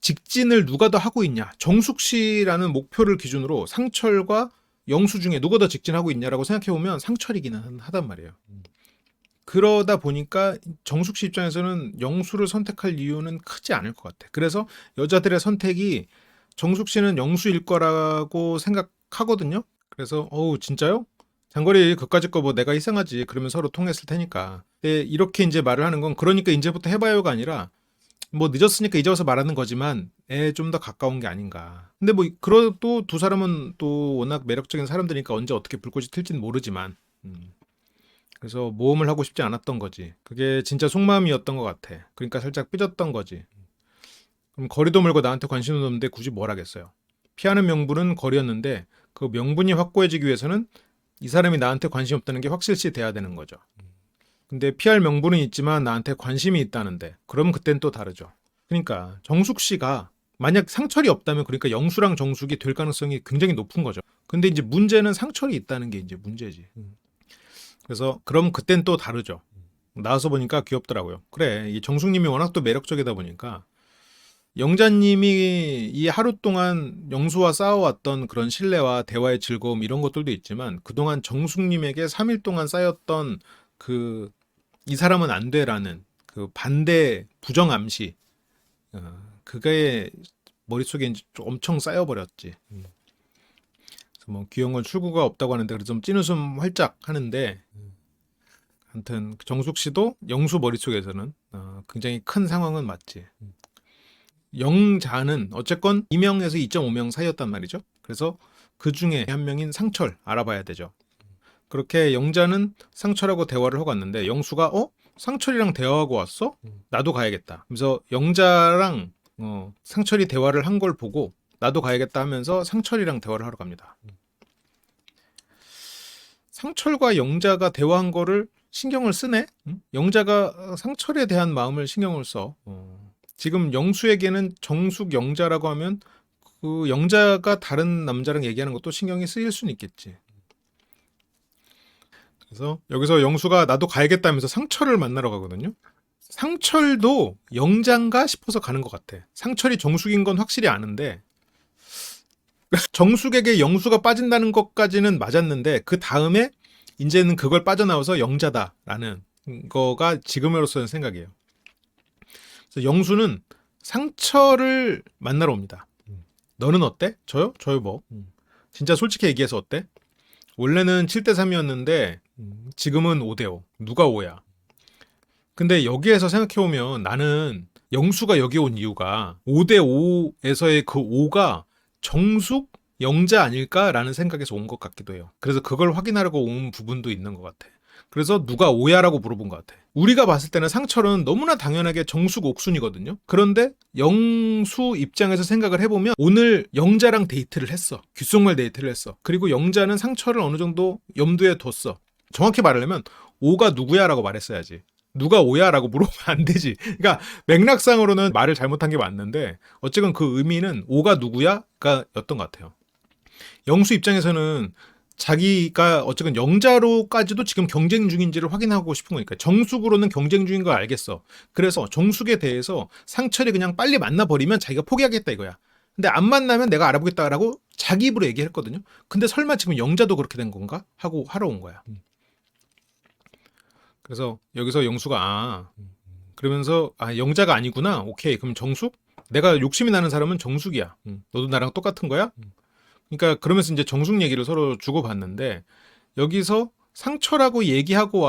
직진을 누가 더 하고 있냐, 정숙 씨라는 목표를 기준으로 상철과 영수 중에 누가 더 직진하고 있냐라고 생각해보면 상철이기는 하단 말이에요. 그러다 보니까 정숙 씨 입장에서는 영수를 선택할 이유는 크지 않을 것 같아. 그래서 여자들의 선택이 정숙 씨는 영수일 거라고 생각하거든요. 그래서 진짜요? 장거리 그까짓 거 뭐 내가 희생하지. 그러면 서로 통했을 테니까. 근데 이렇게 이제 말을 하는 건 그러니까 이제부터 해봐요가 아니라 뭐 늦었으니까 이제 와서 말하는 거지만 좀 더 가까운 게 아닌가. 근데 뭐 그래도 두 사람은 또 워낙 매력적인 사람들이니까 언제 어떻게 불꽃이 튈지는 모르지만 그래서 모험을 하고 싶지 않았던 거지. 그게 진짜 속마음이었던 것 같아. 그러니까 살짝 삐졌던 거지. 그럼 거리도 멀고 나한테 관심도 없는데 굳이 뭘 하겠어요. 피하는 명분은 거리였는데 그 명분이 확고해지기 위해서는 이 사람이 나한테 관심 없다는 게 확실시 돼야 되는 거죠. 근데 피할 명분은 있지만 나한테 관심이 있다는데 그럼 그땐 또 다르죠. 그러니까 정숙 씨가 만약 상철이 없다면 그러니까 영수랑 정숙이 될 가능성이 굉장히 높은 거죠. 근데 이제 문제는 상철이 있다는 게 이제 문제지. 그래서 그럼 그땐 또 다르죠. 나와서 보니까 귀엽더라고요. 그래, 이 정숙님이 워낙 또 매력적이다 보니까 영자님이 이 하루 동안 영수와 싸워왔던 그런 신뢰와 대화의 즐거움 이런 것들도 있지만 그동안 정숙님에게 3일 동안 쌓였던 이 사람은 안 돼라는 그 반대 부정 암시, 그게 머릿속에 이제 엄청 쌓여버렸지. 그래서 뭐 귀여운 출구가 없다고 하는데 그래서 좀 찐웃음 활짝 하는데, 아무튼 정숙 씨도 영수 머릿속에서는 굉장히 큰 상황은 맞지. 영자는 어쨌건 2명에서 2.5명 사이였단 말이죠. 그래서 그 중에 한 명인 상철 알아봐야 되죠. 그렇게 영자는 상철하고 대화를 하고 왔는데 영수가 상철이랑 대화하고 왔어? 나도 가야겠다. 그래서 영자랑 상철이 대화를 한 걸 보고 나도 가야겠다 하면서 상철이랑 대화를 하러 갑니다. 상철과 영자가 대화한 거를 신경을 쓰네? 영자가 상철에 대한 마음을 신경을 써. 지금 영수에게는 정숙 영자라고 하면 그 영자가 다른 남자랑 얘기하는 것도 신경이 쓰일 수는 있겠지. 그래서 여기서 영수가 나도 가야겠다면서 상철을 만나러 가거든요. 상철도 영자인가 싶어서 가는 것 같아. 상철이 정숙인 건 확실히 아는데 정숙에게 영수가 빠진다는 것까지는 맞았는데 그 다음에 이제는 그걸 빠져나와서 영자다라는 거가 지금으로서는 생각이에요. 그래서 영수는 상철을 만나러 옵니다. 너는 어때? 저요? 저요 뭐. 진짜 솔직히 얘기해서 어때? 원래는 7대3이었는데 지금은 5대5. 누가 5야? 근데 여기에서 생각해보면 나는 영수가 여기 온 이유가 5대5에서의 그 5가 정숙, 영자 아닐까라는 생각에서 온 것 같기도 해요. 그래서 그걸 확인하려고 온 부분도 있는 것 같아. 그래서 누가 5야라고 물어본 것 같아. 우리가 봤을 때는 상철은 너무나 당연하게 정숙 옥순이거든요. 그런데 영수 입장에서 생각을 해보면 오늘 영자랑 데이트를 했어. 귓속말 데이트를 했어. 그리고 영자는 상철을 어느 정도 염두에 뒀어. 정확히 말하려면 5가 누구야라고 말했어야지. 누가 5야라고 물어보면 안 되지. 그러니까 맥락상으로는 말을 잘못한 게 맞는데 어쨌건 그 의미는 5가 누구야가 였던 것 같아요. 영수 입장에서는 자기가 어쨌든 영자로까지도 지금 경쟁 중인지를 확인하고 싶은 거니까. 정숙으로는 경쟁 중인 걸 알겠어. 그래서 정숙에 대해서 상철이 그냥 빨리 만나버리면 자기가 포기하겠다 이거야. 근데 안 만나면 내가 알아보겠다라고 자기 입으로 얘기했거든요. 근데 설마 지금 영자도 그렇게 된 건가? 하고 하러 온 거야. 그래서 여기서 영수가 그러면서 영자가 아니구나. 오케이. 그럼 정숙? 내가 욕심이 나는 사람은 정숙이야. 너도 나랑 똑같은 거야? 그러니까 그러면서 이제 정숙 얘기를 서로 주고받는데 여기서 상철하고 얘기하고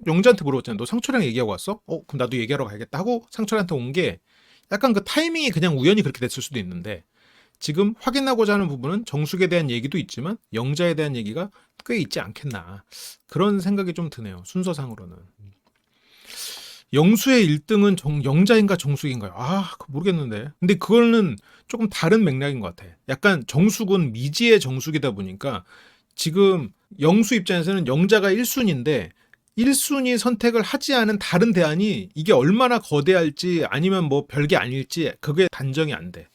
영자한테 물어봤잖아. 너 상철이랑 얘기하고 왔어? 그럼 나도 얘기하러 가야겠다 하고 상철한테 온 게 약간 그 타이밍이 그냥 우연히 그렇게 됐을 수도 있는데 지금 확인하고자 하는 부분은 정숙에 대한 얘기도 있지만 영자에 대한 얘기가 꽤 있지 않겠나. 그런 생각이 좀 드네요. 순서상으로는. 영수의 1등은 영자인가 정숙인가요? 모르겠는데. 근데 그거는 조금 다른 맥락인 것 같아. 약간 정숙은 미지의 정숙이다 보니까 지금 영수 입장에서는 영자가 1순위인데 1순위 선택을 하지 않은 다른 대안이 이게 얼마나 거대할지 아니면 뭐 별게 아닐지 그게 단정이 안 돼.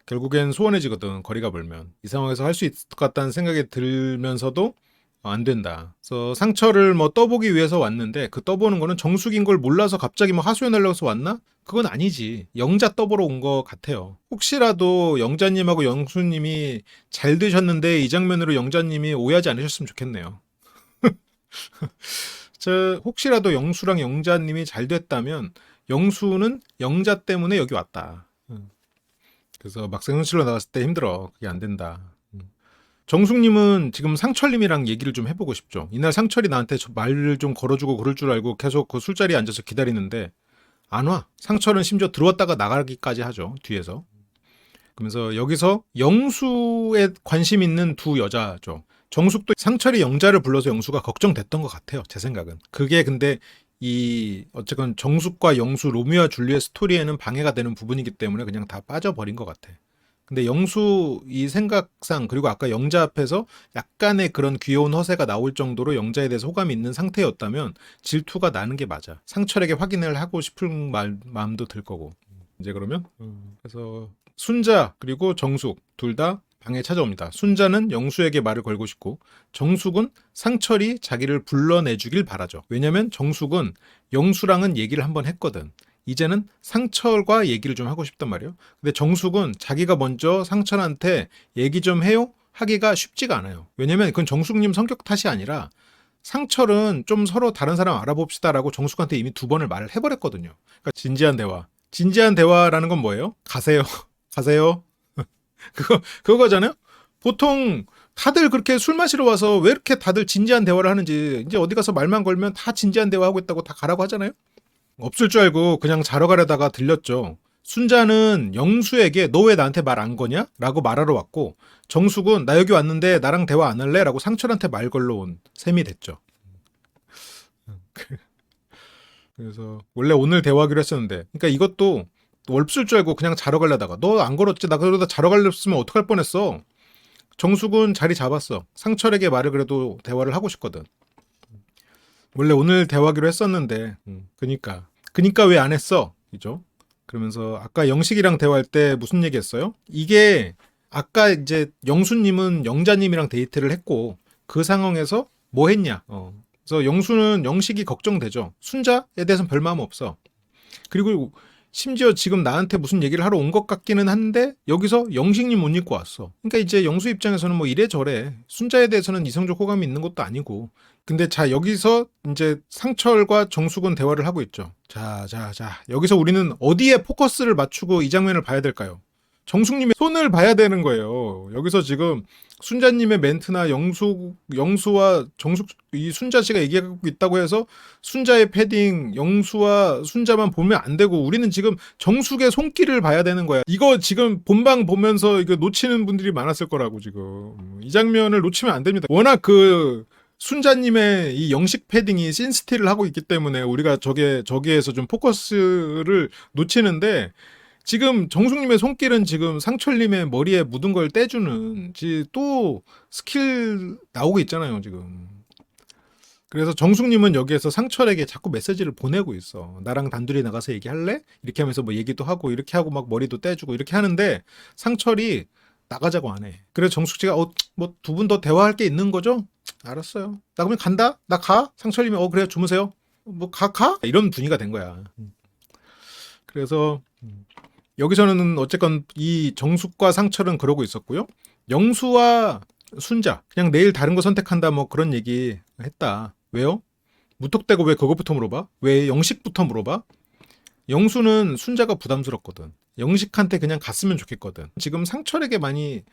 결국엔 소원해지거든. 거리가 멀면. 이 상황에서 할 수 있을 것 같다는 생각이 들면서도 안 된다. 그래서 상처를 뭐 떠보기 위해서 왔는데 그 떠보는 거는 정숙인 걸 몰라서 갑자기 뭐 하소연하려고 해서 왔나? 그건 아니지. 영자 떠보러 온 것 같아요. 혹시라도 영자님하고 영수님이 잘 드셨는데 이 장면으로 영자님이 오해하지 않으셨으면 좋겠네요. 혹시라도 영수랑 영자님이 잘 됐다면 영수는 영자 때문에 여기 왔다. 그래서 막상 현실로 나갔을 때 힘들어. 그게 안 된다. 정숙님은 지금 상철님이랑 얘기를 좀 해보고 싶죠. 이날 상철이 나한테 말을 좀 걸어주고 그럴 줄 알고 계속 그 술자리에 앉아서 기다리는데 안 와. 상철은 심지어 들어왔다가 나가기까지 하죠. 뒤에서. 그러면서 여기서 영수에 관심 있는 두 여자죠. 정숙도 상철이 영자를 불러서 영수가 걱정됐던 것 같아요. 제 생각은. 그게 근데 어쨌건 정숙과 영수 로미오와 줄리엣 스토리에는 방해가 되는 부분이기 때문에 그냥 다 빠져버린 것 같아. 근데 영수 이 생각상 그리고 아까 영자 앞에서 약간의 그런 귀여운 허세가 나올 정도로 영자에 대해서 호감이 있는 상태였다면 질투가 나는 게 맞아. 상철에게 확인을 하고 싶은 마음도 들 거고. 이제 그러면 그래서 순자 그리고 정숙 둘 다 방에 찾아옵니다. 순자는 영수에게 말을 걸고 싶고 정숙은 상철이 자기를 불러내주길 바라죠. 왜냐면 정숙은 영수랑은 얘기를 한번 했거든. 이제는 상철과 얘기를 좀 하고 싶단 말이에요. 근데 정숙은 자기가 먼저 상철한테 얘기 좀 해요? 하기가 쉽지가 않아요. 왜냐면 그건 정숙님 성격 탓이 아니라 상철은 좀 서로 다른 사람 알아봅시다라고 정숙한테 이미 2번을 말을 해버렸거든요. 그러니까 진지한 대화. 진지한 대화라는 건 뭐예요? 가세요. 가세요. 그거잖아요? 보통 다들 그렇게 술 마시러 와서 왜 이렇게 다들 진지한 대화를 하는지 이제 어디 가서 말만 걸면 다 진지한 대화하고 있다고 다 가라고 하잖아요? 없을 줄 알고 그냥 자러 가려다가 들렸죠. 순자는 영수에게 너 왜 나한테 말 안 거냐? 라고 말하러 왔고 정숙은 나 여기 왔는데 나랑 대화 안 할래? 라고 상철한테 말 걸러 온 셈이 됐죠. 그래서 원래 오늘 대화하기로 했었는데 그러니까 이것도 없을 줄 알고 그냥 자러 가려다가 너 안 걸었지? 나 그러다 자러 가려으면 어떡할 뻔했어. 정숙은 자리 잡았어. 상철에게 말을 그래도 대화를 하고 싶거든. 원래 오늘 대화하기로 했었는데 그니까 왜 안 했어? 이죠. 그러면서 아까 영식이랑 대화할 때 무슨 얘기 했어요? 이게 아까 이제 영수님은 영자님이랑 데이트를 했고 그 상황에서 뭐 했냐? 그래서 영수는 영식이 걱정되죠. 순자에 대해서는 별 마음 없어. 그리고 심지어 지금 나한테 무슨 얘기를 하러 온 것 같기는 한데 여기서 영식님 옷 입고 왔어. 그러니까 이제 영수 입장에서는 뭐 이래저래 순자에 대해서는 이성적 호감이 있는 것도 아니고 근데 자 여기서 이제 상철과 정숙은 대화를 하고 있죠. 자 여기서 우리는 어디에 포커스를 맞추고 이 장면을 봐야 될까요? 정숙님의 손을 봐야 되는 거예요. 여기서 지금 순자님의 멘트나 영수와 정숙 이 순자 씨가 얘기하고 있다고 해서 순자의 패딩, 영수와 순자만 보면 안 되고 우리는 지금 정숙의 손길을 봐야 되는 거야. 이거 지금 본방 보면서 이거 놓치는 분들이 많았을 거라고 지금 이 장면을 놓치면 안 됩니다. 워낙 순자님의 이 영식 패딩이 씬스틸을 하고 있기 때문에 우리가 저기에서 좀 포커스를 놓치는데. 지금 정숙님의 손길은 지금 상철님의 머리에 묻은 걸 떼주는 또 스킬 나오고 있잖아요 지금. 그래서 정숙님은 여기에서 상철에게 자꾸 메시지를 보내고 있어. 나랑 단둘이 나가서 얘기할래? 이렇게 하면서 뭐 얘기도 하고 이렇게 하고 막 머리도 떼주고 이렇게 하는데 상철이 나가자고 안 해. 그래서 정숙 씨가 뭐 두 분 더 대화할 게 있는 거죠? 알았어요. 나 그러면 간다. 나 가. 상철님이 그래 주무세요. 뭐 가? 이런 분위기가 된 거야. 그래서 여기서는 어쨌건 이 정숙과 상철은 그러고 있었고요. 영수와 순자 그냥 내일 다른 거 선택한다 뭐 그런 얘기 했다. 왜요? 무턱대고 왜 그것부터 물어봐? 왜 영식부터 물어봐? 영수는 순자가 부담스럽거든. 영식한테 그냥 갔으면 좋겠거든. 지금 상철에게 많이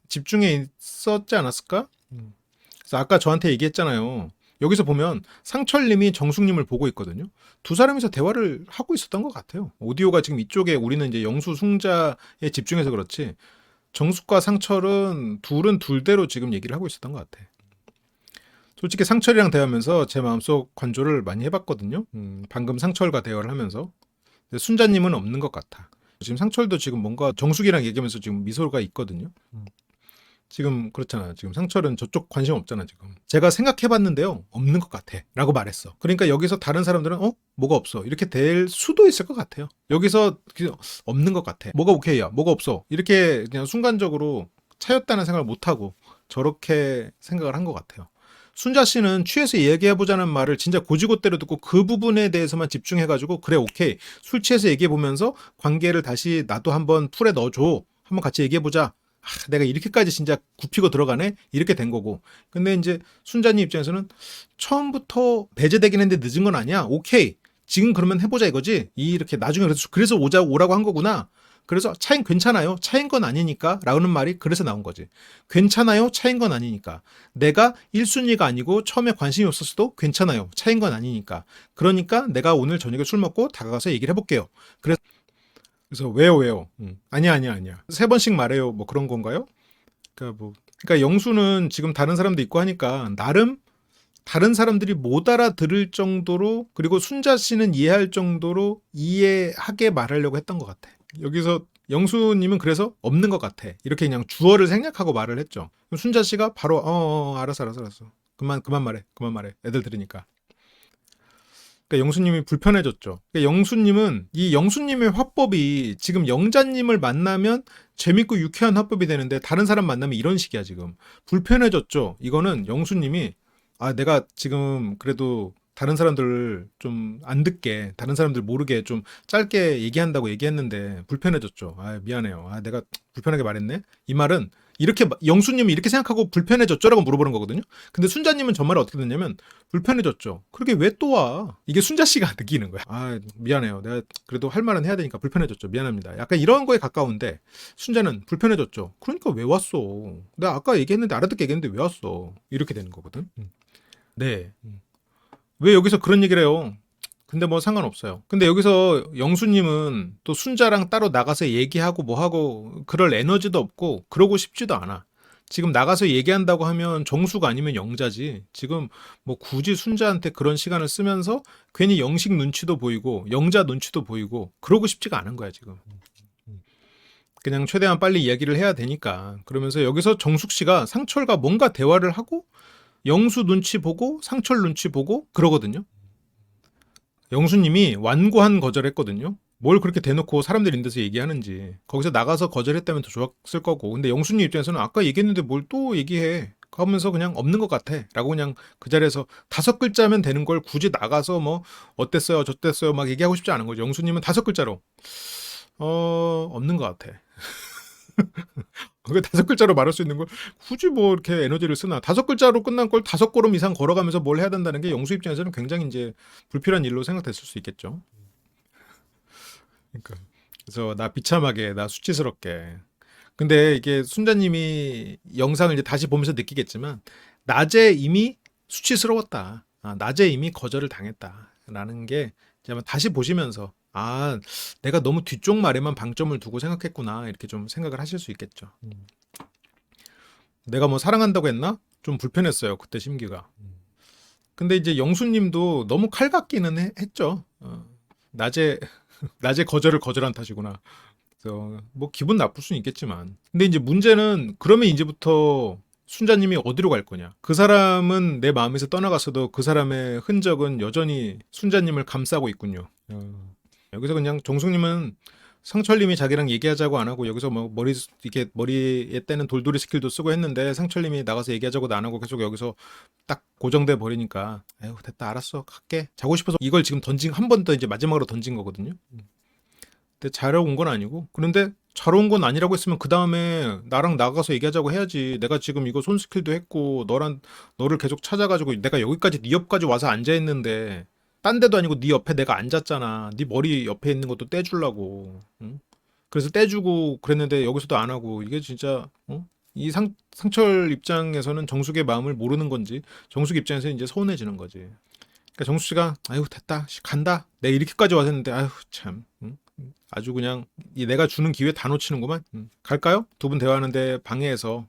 집중해 있었지 않았을까? 그래서 아까 저한테 얘기했잖아요. 여기서 보면 상철님이 정숙님을 보고 있거든요. 두 사람이서 대화를 하고 있었던 것 같아요. 오디오가 지금 이쪽에 우리는 이제 영수, 숭자에 집중해서 그렇지 정숙과 상철은 둘은 둘대로 지금 얘기를 하고 있었던 것 같아. 솔직히 상철이랑 대화하면서 제 마음속 관조를 많이 해봤거든요. 방금 상철과 대화를 하면서. 근데 순자님은 없는 것 같아. 지금 상철도 지금 뭔가 정숙이랑 얘기하면서 지금 미소가 있거든요. 지금 그렇잖아. 지금 상철은 저쪽 관심 없잖아 지금. 제가 생각해봤는데요. 없는 것 같아 라고 말했어. 그러니까 여기서 다른 사람들은 뭐가 없어 이렇게 될 수도 있을 것 같아요. 여기서 없는 것 같아. 뭐가 오케이야 뭐가 없어 이렇게 그냥 순간적으로 차였다는 생각을 못하고 저렇게 생각을 한 것 같아요. 순자 씨는 취해서 얘기해보자는 말을 진짜 고지고대로 듣고 그 부분에 대해서만 집중해가지고 그래 오케이 술 취해서 얘기해보면서 관계를 다시 나도 한번 풀에 넣어줘 한번 같이 얘기해보자. 내가 이렇게까지 진짜 굽히고 들어가네? 이렇게 된 거고. 근데 이제 순자님 입장에서는 처음부터 배제되긴 했는데 늦은 건 아니야. 오케이. 지금 그러면 해보자 이거지? 이렇게 나중에 그래서 오라고 한 거구나. 그래서 차인 괜찮아요. 차인 건 아니니까. 라는 말이 그래서 나온 거지. 괜찮아요. 차인 건 아니니까. 내가 1순위가 아니고 처음에 관심이 없었어도 괜찮아요. 차인 건 아니니까. 그러니까 내가 오늘 저녁에 술 먹고 다가가서 얘기를 해볼게요. 그래서 왜요? 아니야. 세 번씩 말해요. 뭐 그런 건가요? 그러니까 영수는 지금 다른 사람도 있고 하니까 나름 다른 사람들이 못 알아들을 정도로 그리고 순자 씨는 이해할 정도로 이해하게 말하려고 했던 것 같아. 여기서 영수님은 그래서 없는 것 같아. 이렇게 그냥 주어를 생략하고 말을 했죠. 순자 씨가 바로 알았어. 그만 말해. 애들 들으니까. 그러니까 영수님이 불편해졌죠. 그러니까 영수님은 이 영수님의 화법이 지금 영자님을 만나면 재밌고 유쾌한 화법이 되는데 다른 사람 만나면 이런 식이야 지금. 불편해졌죠. 이거는 영수님이 내가 지금 그래도 다른 사람들 좀 안 듣게 다른 사람들 모르게 좀 짧게 얘기한다고 얘기했는데 불편해졌죠. 미안해요. 내가 불편하게 말했네. 이 말은 이렇게 영수님이 이렇게 생각하고 불편해졌죠라고 물어보는 거거든요. 근데 순자님은 저 말을 어떻게 듣냐면 불편해졌죠. 그렇게 왜 또 와? 이게 순자 씨가 느끼는 거야. 미안해요. 내가 그래도 할 말은 해야 되니까 불편해졌죠. 미안합니다. 약간 이런 거에 가까운데 순자는 불편해졌죠. 그러니까 왜 왔어? 내가 아까 얘기했는데 알아듣게 얘기했는데 왜 왔어? 이렇게 되는 거거든. 네. 왜 여기서 그런 얘기를 해요? 근데 뭐 상관없어요. 근데 여기서 영수님은 또 순자랑 따로 나가서 얘기하고 뭐하고 그럴 에너지도 없고 그러고 싶지도 않아. 지금 나가서 얘기한다고 하면 정수가 아니면 영자지. 지금 뭐 굳이 순자한테 그런 시간을 쓰면서 괜히 영식 눈치도 보이고 영자 눈치도 보이고 그러고 싶지가 않은 거야 지금. 그냥 최대한 빨리 이야기를 해야 되니까. 그러면서 여기서 정숙 씨가 상철과 뭔가 대화를 하고 영수 눈치 보고 상철 눈치 보고 그러거든요. 영수님이 완고한 거절했거든요. 뭘 그렇게 대놓고 사람들 있는 데서 얘기하는지. 거기서 나가서 거절했다면 더 좋았을 거고. 근데 영수님 입장에서는 아까 얘기했는데 뭘 또 얘기해. 하면서 그냥 없는 것 같아. 라고 그냥 그 자리에서 5글자면 되는 걸 굳이 나가서 뭐 어땠어요 저땠어요 막 얘기하고 싶지 않은 거죠. 영수님은 5글자로 없는 것 같아. 그 5글자로 말할 수 있는 걸 굳이 뭐 이렇게 에너지를 쓰나. 5글자로 끝난 걸 5걸음 이상 걸어가면서 뭘 해야 된다는 게 영수 입장에서는 굉장히 이제 불필요한 일로 생각됐을 수 있겠죠. 그러니까 그래서 나 비참하게 나 수치스럽게. 근데 이게 순자님이 영상을 이제 다시 보면서 느끼겠지만 낮에 이미 수치스러웠다. 낮에 이미 거절을 당했다라는 게 이제 아마 다시 보시면서 내가 너무 뒤쪽 말에만 방점을 두고 생각했구나 이렇게 좀 생각을 하실 수 있겠죠. 내가 뭐 사랑한다고 했나? 좀 불편했어요 그때 심기가. 근데 이제 영수님도 너무 칼 같기는 했죠. 낮에 거절을 거절한 탓이구나. 그래서 뭐 기분 나쁠 수는 있겠지만. 근데 이제 문제는 그러면 이제부터 순자님이 어디로 갈 거냐. 그 사람은 내 마음에서 떠나갔어도 그 사람의 흔적은 여전히 순자님을 감싸고 있군요. 여기서 그냥 정숙님은 상철님이 자기랑 얘기하자고 안 하고 여기서 뭐 이게 머리에 떼는 돌돌이 스킬도 쓰고 했는데 상철님이 나가서 얘기하자고도 안 하고 계속 여기서 딱 고정돼 버리니까 에휴 됐다 알았어 갈게 자고 싶어서 이걸 지금 한 번 더 이제 마지막으로 던진 거거든요. 근데 자러 온 건 아니고 그런데 자러 온 건 아니라고 했으면 그 다음에 나랑 나가서 얘기하자고 해야지. 내가 지금 이거 손 스킬도 했고 너를 계속 찾아가지고 내가 여기까지 네 옆까지 와서 앉아 있는데 딴 데도 아니고 네 옆에 내가 앉았잖아. 네 머리 옆에 있는 것도 떼주려고. 응? 그래서 떼주고 그랬는데 여기서도 안 하고 이게 진짜 이 상철 입장에서는 정숙의 마음을 모르는 건지 정숙 입장에서 이제 서운해지는 거지. 그러니까 정숙 씨가 아유 됐다 간다. 내가 이렇게까지 와서 했는데 아유 참 응? 아주 그냥 내가 주는 기회 다 놓치는구만. 갈까요? 두 분 대화하는데 방해해서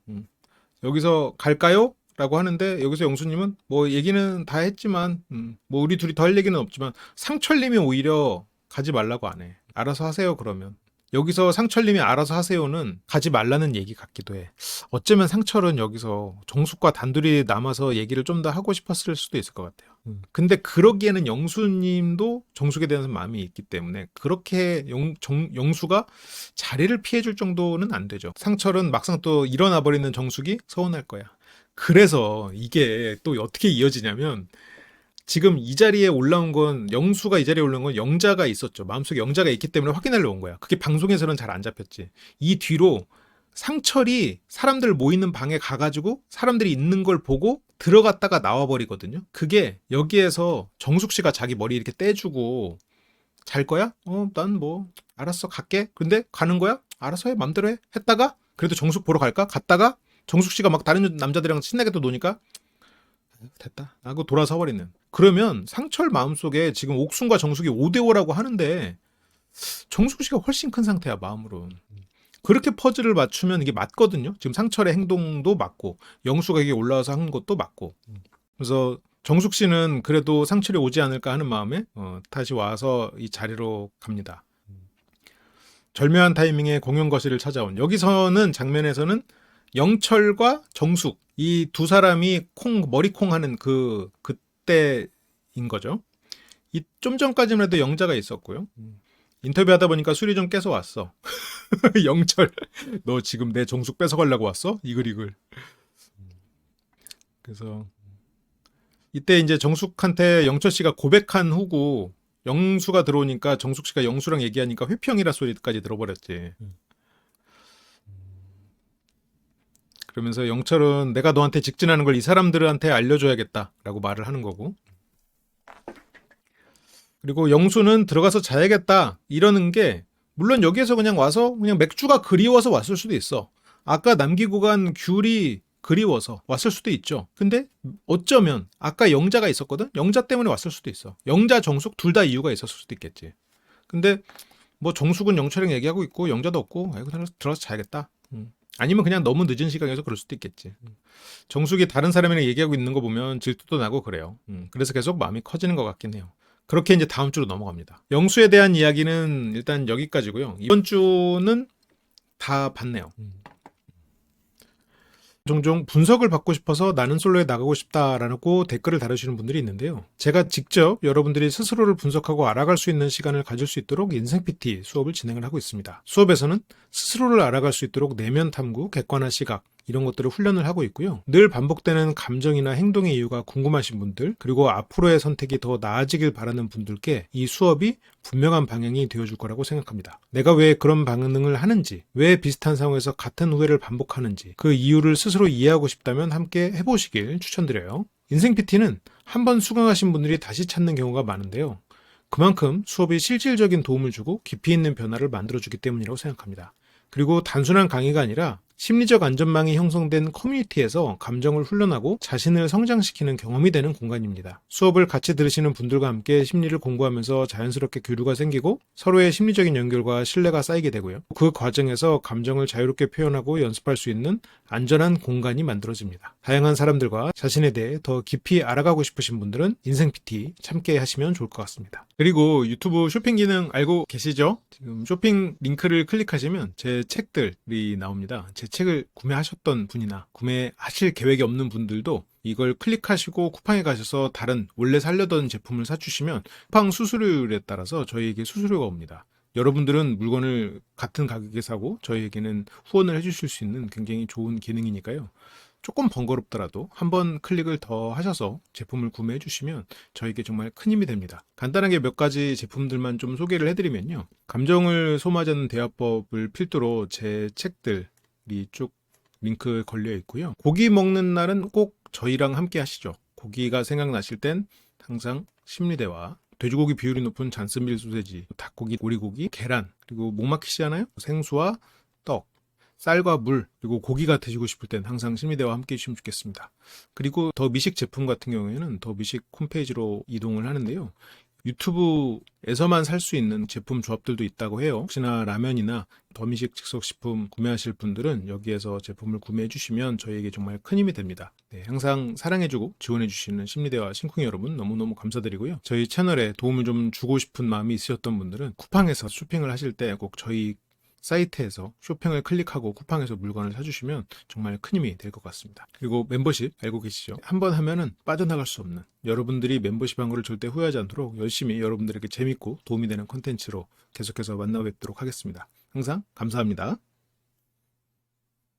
여기서 갈까요? 라고 하는데 여기서 영수님은 뭐 얘기는 다 했지만 뭐 우리 둘이 더 할 얘기는 없지만 상철님이 오히려 가지 말라고 안 해. 알아서 하세요 그러면. 여기서 상철님이 알아서 하세요는 가지 말라는 얘기 같기도 해. 어쩌면 상철은 여기서 정숙과 단둘이 남아서 얘기를 좀 더 하고 싶었을 수도 있을 것 같아요. 근데 그러기에는 영수님도 정숙에 대한 마음이 있기 때문에 그렇게 영수가 자리를 피해줄 정도는 안 되죠. 상철은 막상 또 일어나 버리는 정숙이 서운할 거야. 그래서 이게 또 어떻게 이어지냐면 지금 이 자리에 올라온 건 영수가 이 자리에 올라온 건 영자가 있었죠. 마음속에 영자가 있기 때문에 확인하려 온 거야. 그게 방송에서는 잘 안 잡혔지. 이 뒤로 상철이 사람들 모이는 방에 가가지고 사람들이 있는 걸 보고 들어갔다가 나와버리거든요. 그게 여기에서 정숙 씨가 자기 머리 이렇게 떼주고 잘 거야? 난 뭐 알았어 갈게. 근데 가는 거야? 알아서 해 맘대로 해. 했다가 그래도 정숙 보러 갈까? 갔다가 정숙 씨가 막 다른 남자들이랑 신나게 또 노니까 됐다 하고 돌아서 버리는. 그러면 상철 마음속에 지금 옥순과 정숙이 5대5라고 하는데 정숙 씨가 훨씬 큰 상태야 마음으로. 그렇게 퍼즐을 맞추면 이게 맞거든요. 지금 상철의 행동도 맞고 영수가 이게 올라와서 한 것도 맞고. 그래서 정숙 씨는 그래도 상철이 오지 않을까 하는 마음에 다시 와서 이 자리로 갑니다. 절묘한 타이밍에 공연 거실을 찾아온. 여기서는 장면에서는 영철과 정숙 이 두 사람이 머리콩 하는 그때인 거죠. 이 좀 전까지만 해도 영자가 있었고요. 인터뷰하다 보니까 술이 좀 깨서 왔어. 영철, 너 지금 내 정숙 뺏어가려고 왔어? 이글. 그래서 이때 이제 정숙한테 영철 씨가 고백한 후고 영수가 들어오니까 정숙 씨가 영수랑 얘기하니까 회평이라 소리까지 들어버렸지. 그러면서 영철은 내가 너한테 직진하는 걸 이 사람들한테 알려줘야겠다라고 말을 하는 거고. 그리고 영수는 들어가서 자야겠다 이러는 게 물론 여기에서 그냥 와서 그냥 맥주가 그리워서 왔을 수도 있어. 아까 남기고 간 귤이 그리워서 왔을 수도 있죠. 근데 어쩌면 아까 영자가 있었거든? 영자 때문에 왔을 수도 있어. 영자, 정숙 둘 다 이유가 있었을 수도 있겠지. 근데 뭐 정숙은 영철이랑 얘기하고 있고 영자도 없고 아이고 들어가서 자야겠다. 아니면 그냥 너무 늦은 시간이어서 그럴 수도 있겠지. 정숙이 다른 사람이랑 얘기하고 있는 거 보면 질투도 나고 그래요. 그래서 계속 마음이 커지는 것 같긴 해요. 그렇게 이제 다음 주로 넘어갑니다. 영수에 대한 이야기는 일단 여기까지고요. 이번 주는 다 봤네요. 종종 분석을 받고 싶어서 나는 솔로에 나가고 싶다라고 댓글을 달아주시는 분들이 있는데요. 제가 직접 여러분들이 스스로를 분석하고 알아갈 수 있는 시간을 가질 수 있도록 인생 PT 수업을 진행을 하고 있습니다. 수업에서는 스스로를 알아갈 수 있도록 내면 탐구, 객관화 시각, 이런 것들을 훈련을 하고 있고요. 늘 반복되는 감정이나 행동의 이유가 궁금하신 분들, 그리고 앞으로의 선택이 더 나아지길 바라는 분들께 이 수업이 분명한 방향이 되어줄 거라고 생각합니다. 내가 왜 그런 반응을 하는지, 왜 비슷한 상황에서 같은 후회를 반복하는지, 그 이유를 스스로 이해하고 싶다면 함께 해보시길 추천드려요. 인생 PT는 한번 수강하신 분들이 다시 찾는 경우가 많은데요. 그만큼 수업이 실질적인 도움을 주고 깊이 있는 변화를 만들어주기 때문이라고 생각합니다. 그리고 단순한 강의가 아니라 심리적 안전망이 형성된 커뮤니티에서 감정을 훈련하고 자신을 성장시키는 경험이 되는 공간입니다. 수업을 같이 들으시는 분들과 함께 심리를 공부하면서 자연스럽게 교류가 생기고 서로의 심리적인 연결과 신뢰가 쌓이게 되고요. 그 과정에서 감정을 자유롭게 표현하고 연습할 수 있는 안전한 공간이 만들어집니다. 다양한 사람들과 자신에 대해 더 깊이 알아가고 싶으신 분들은 인생 PT 참게 하시면 좋을 것 같습니다. 그리고 유튜브 쇼핑 기능 알고 계시죠? 지금 쇼핑 링크를 클릭하시면 제 책들이 나옵니다. 제 책을 구매하셨던 분이나 구매하실 계획이 없는 분들도 이걸 클릭하시고 쿠팡에 가셔서 다른 원래 살려던 제품을 사주시면 쿠팡 수수료율에 따라서 저희에게 수수료가 옵니다. 여러분들은 물건을 같은 가격에 사고 저희에게는 후원을 해주실 수 있는 굉장히 좋은 기능이니까요. 조금 번거롭더라도 한번 클릭을 더 하셔서 제품을 구매해 주시면 저에게 정말 큰 힘이 됩니다. 간단하게 몇 가지 제품들만 좀 소개를 해드리면요. 감정을 소모하지 않는 대화법을 필두로 제 책들이 쭉 링크 걸려 있고요. 고기 먹는 날은 꼭 저희랑 함께 하시죠. 고기가 생각나실 땐 항상 심리대화, 돼지고기 비율이 높은 잔스밀 소세지, 닭고기, 오리고기, 계란, 그리고 목 막히시잖아요. 생수와 떡, 쌀과 물, 그리고 고기가 드시고 싶을 땐 항상 심리대와 함께 해주시면 좋겠습니다. 그리고 더 미식 제품 같은 경우에는 더 미식 홈페이지로 이동을 하는데요. 유튜브에서만 살 수 있는 제품 조합들도 있다고 해요. 혹시나 라면이나 더미식 즉석식품 구매하실 분들은 여기에서 제품을 구매해 주시면 저희에게 정말 큰 힘이 됩니다. 네, 항상 사랑해주고 지원해 주시는 심리대와 심쿵이 여러분 너무너무 감사드리고요. 저희 채널에 도움을 좀 주고 싶은 마음이 있으셨던 분들은 쿠팡에서 쇼핑을 하실 때 꼭 저희 사이트에서 쇼핑을 클릭하고 쿠팡에서 물건을 사주시면 정말 큰 힘이 될 것 같습니다. 그리고 멤버십 알고 계시죠? 한번 하면은 빠져나갈 수 없는, 여러분들이 멤버십 한 거를 절대 후회하지 않도록 열심히 여러분들에게 재밌고 도움이 되는 콘텐츠로 계속해서 만나 뵙도록 하겠습니다. 항상 감사합니다.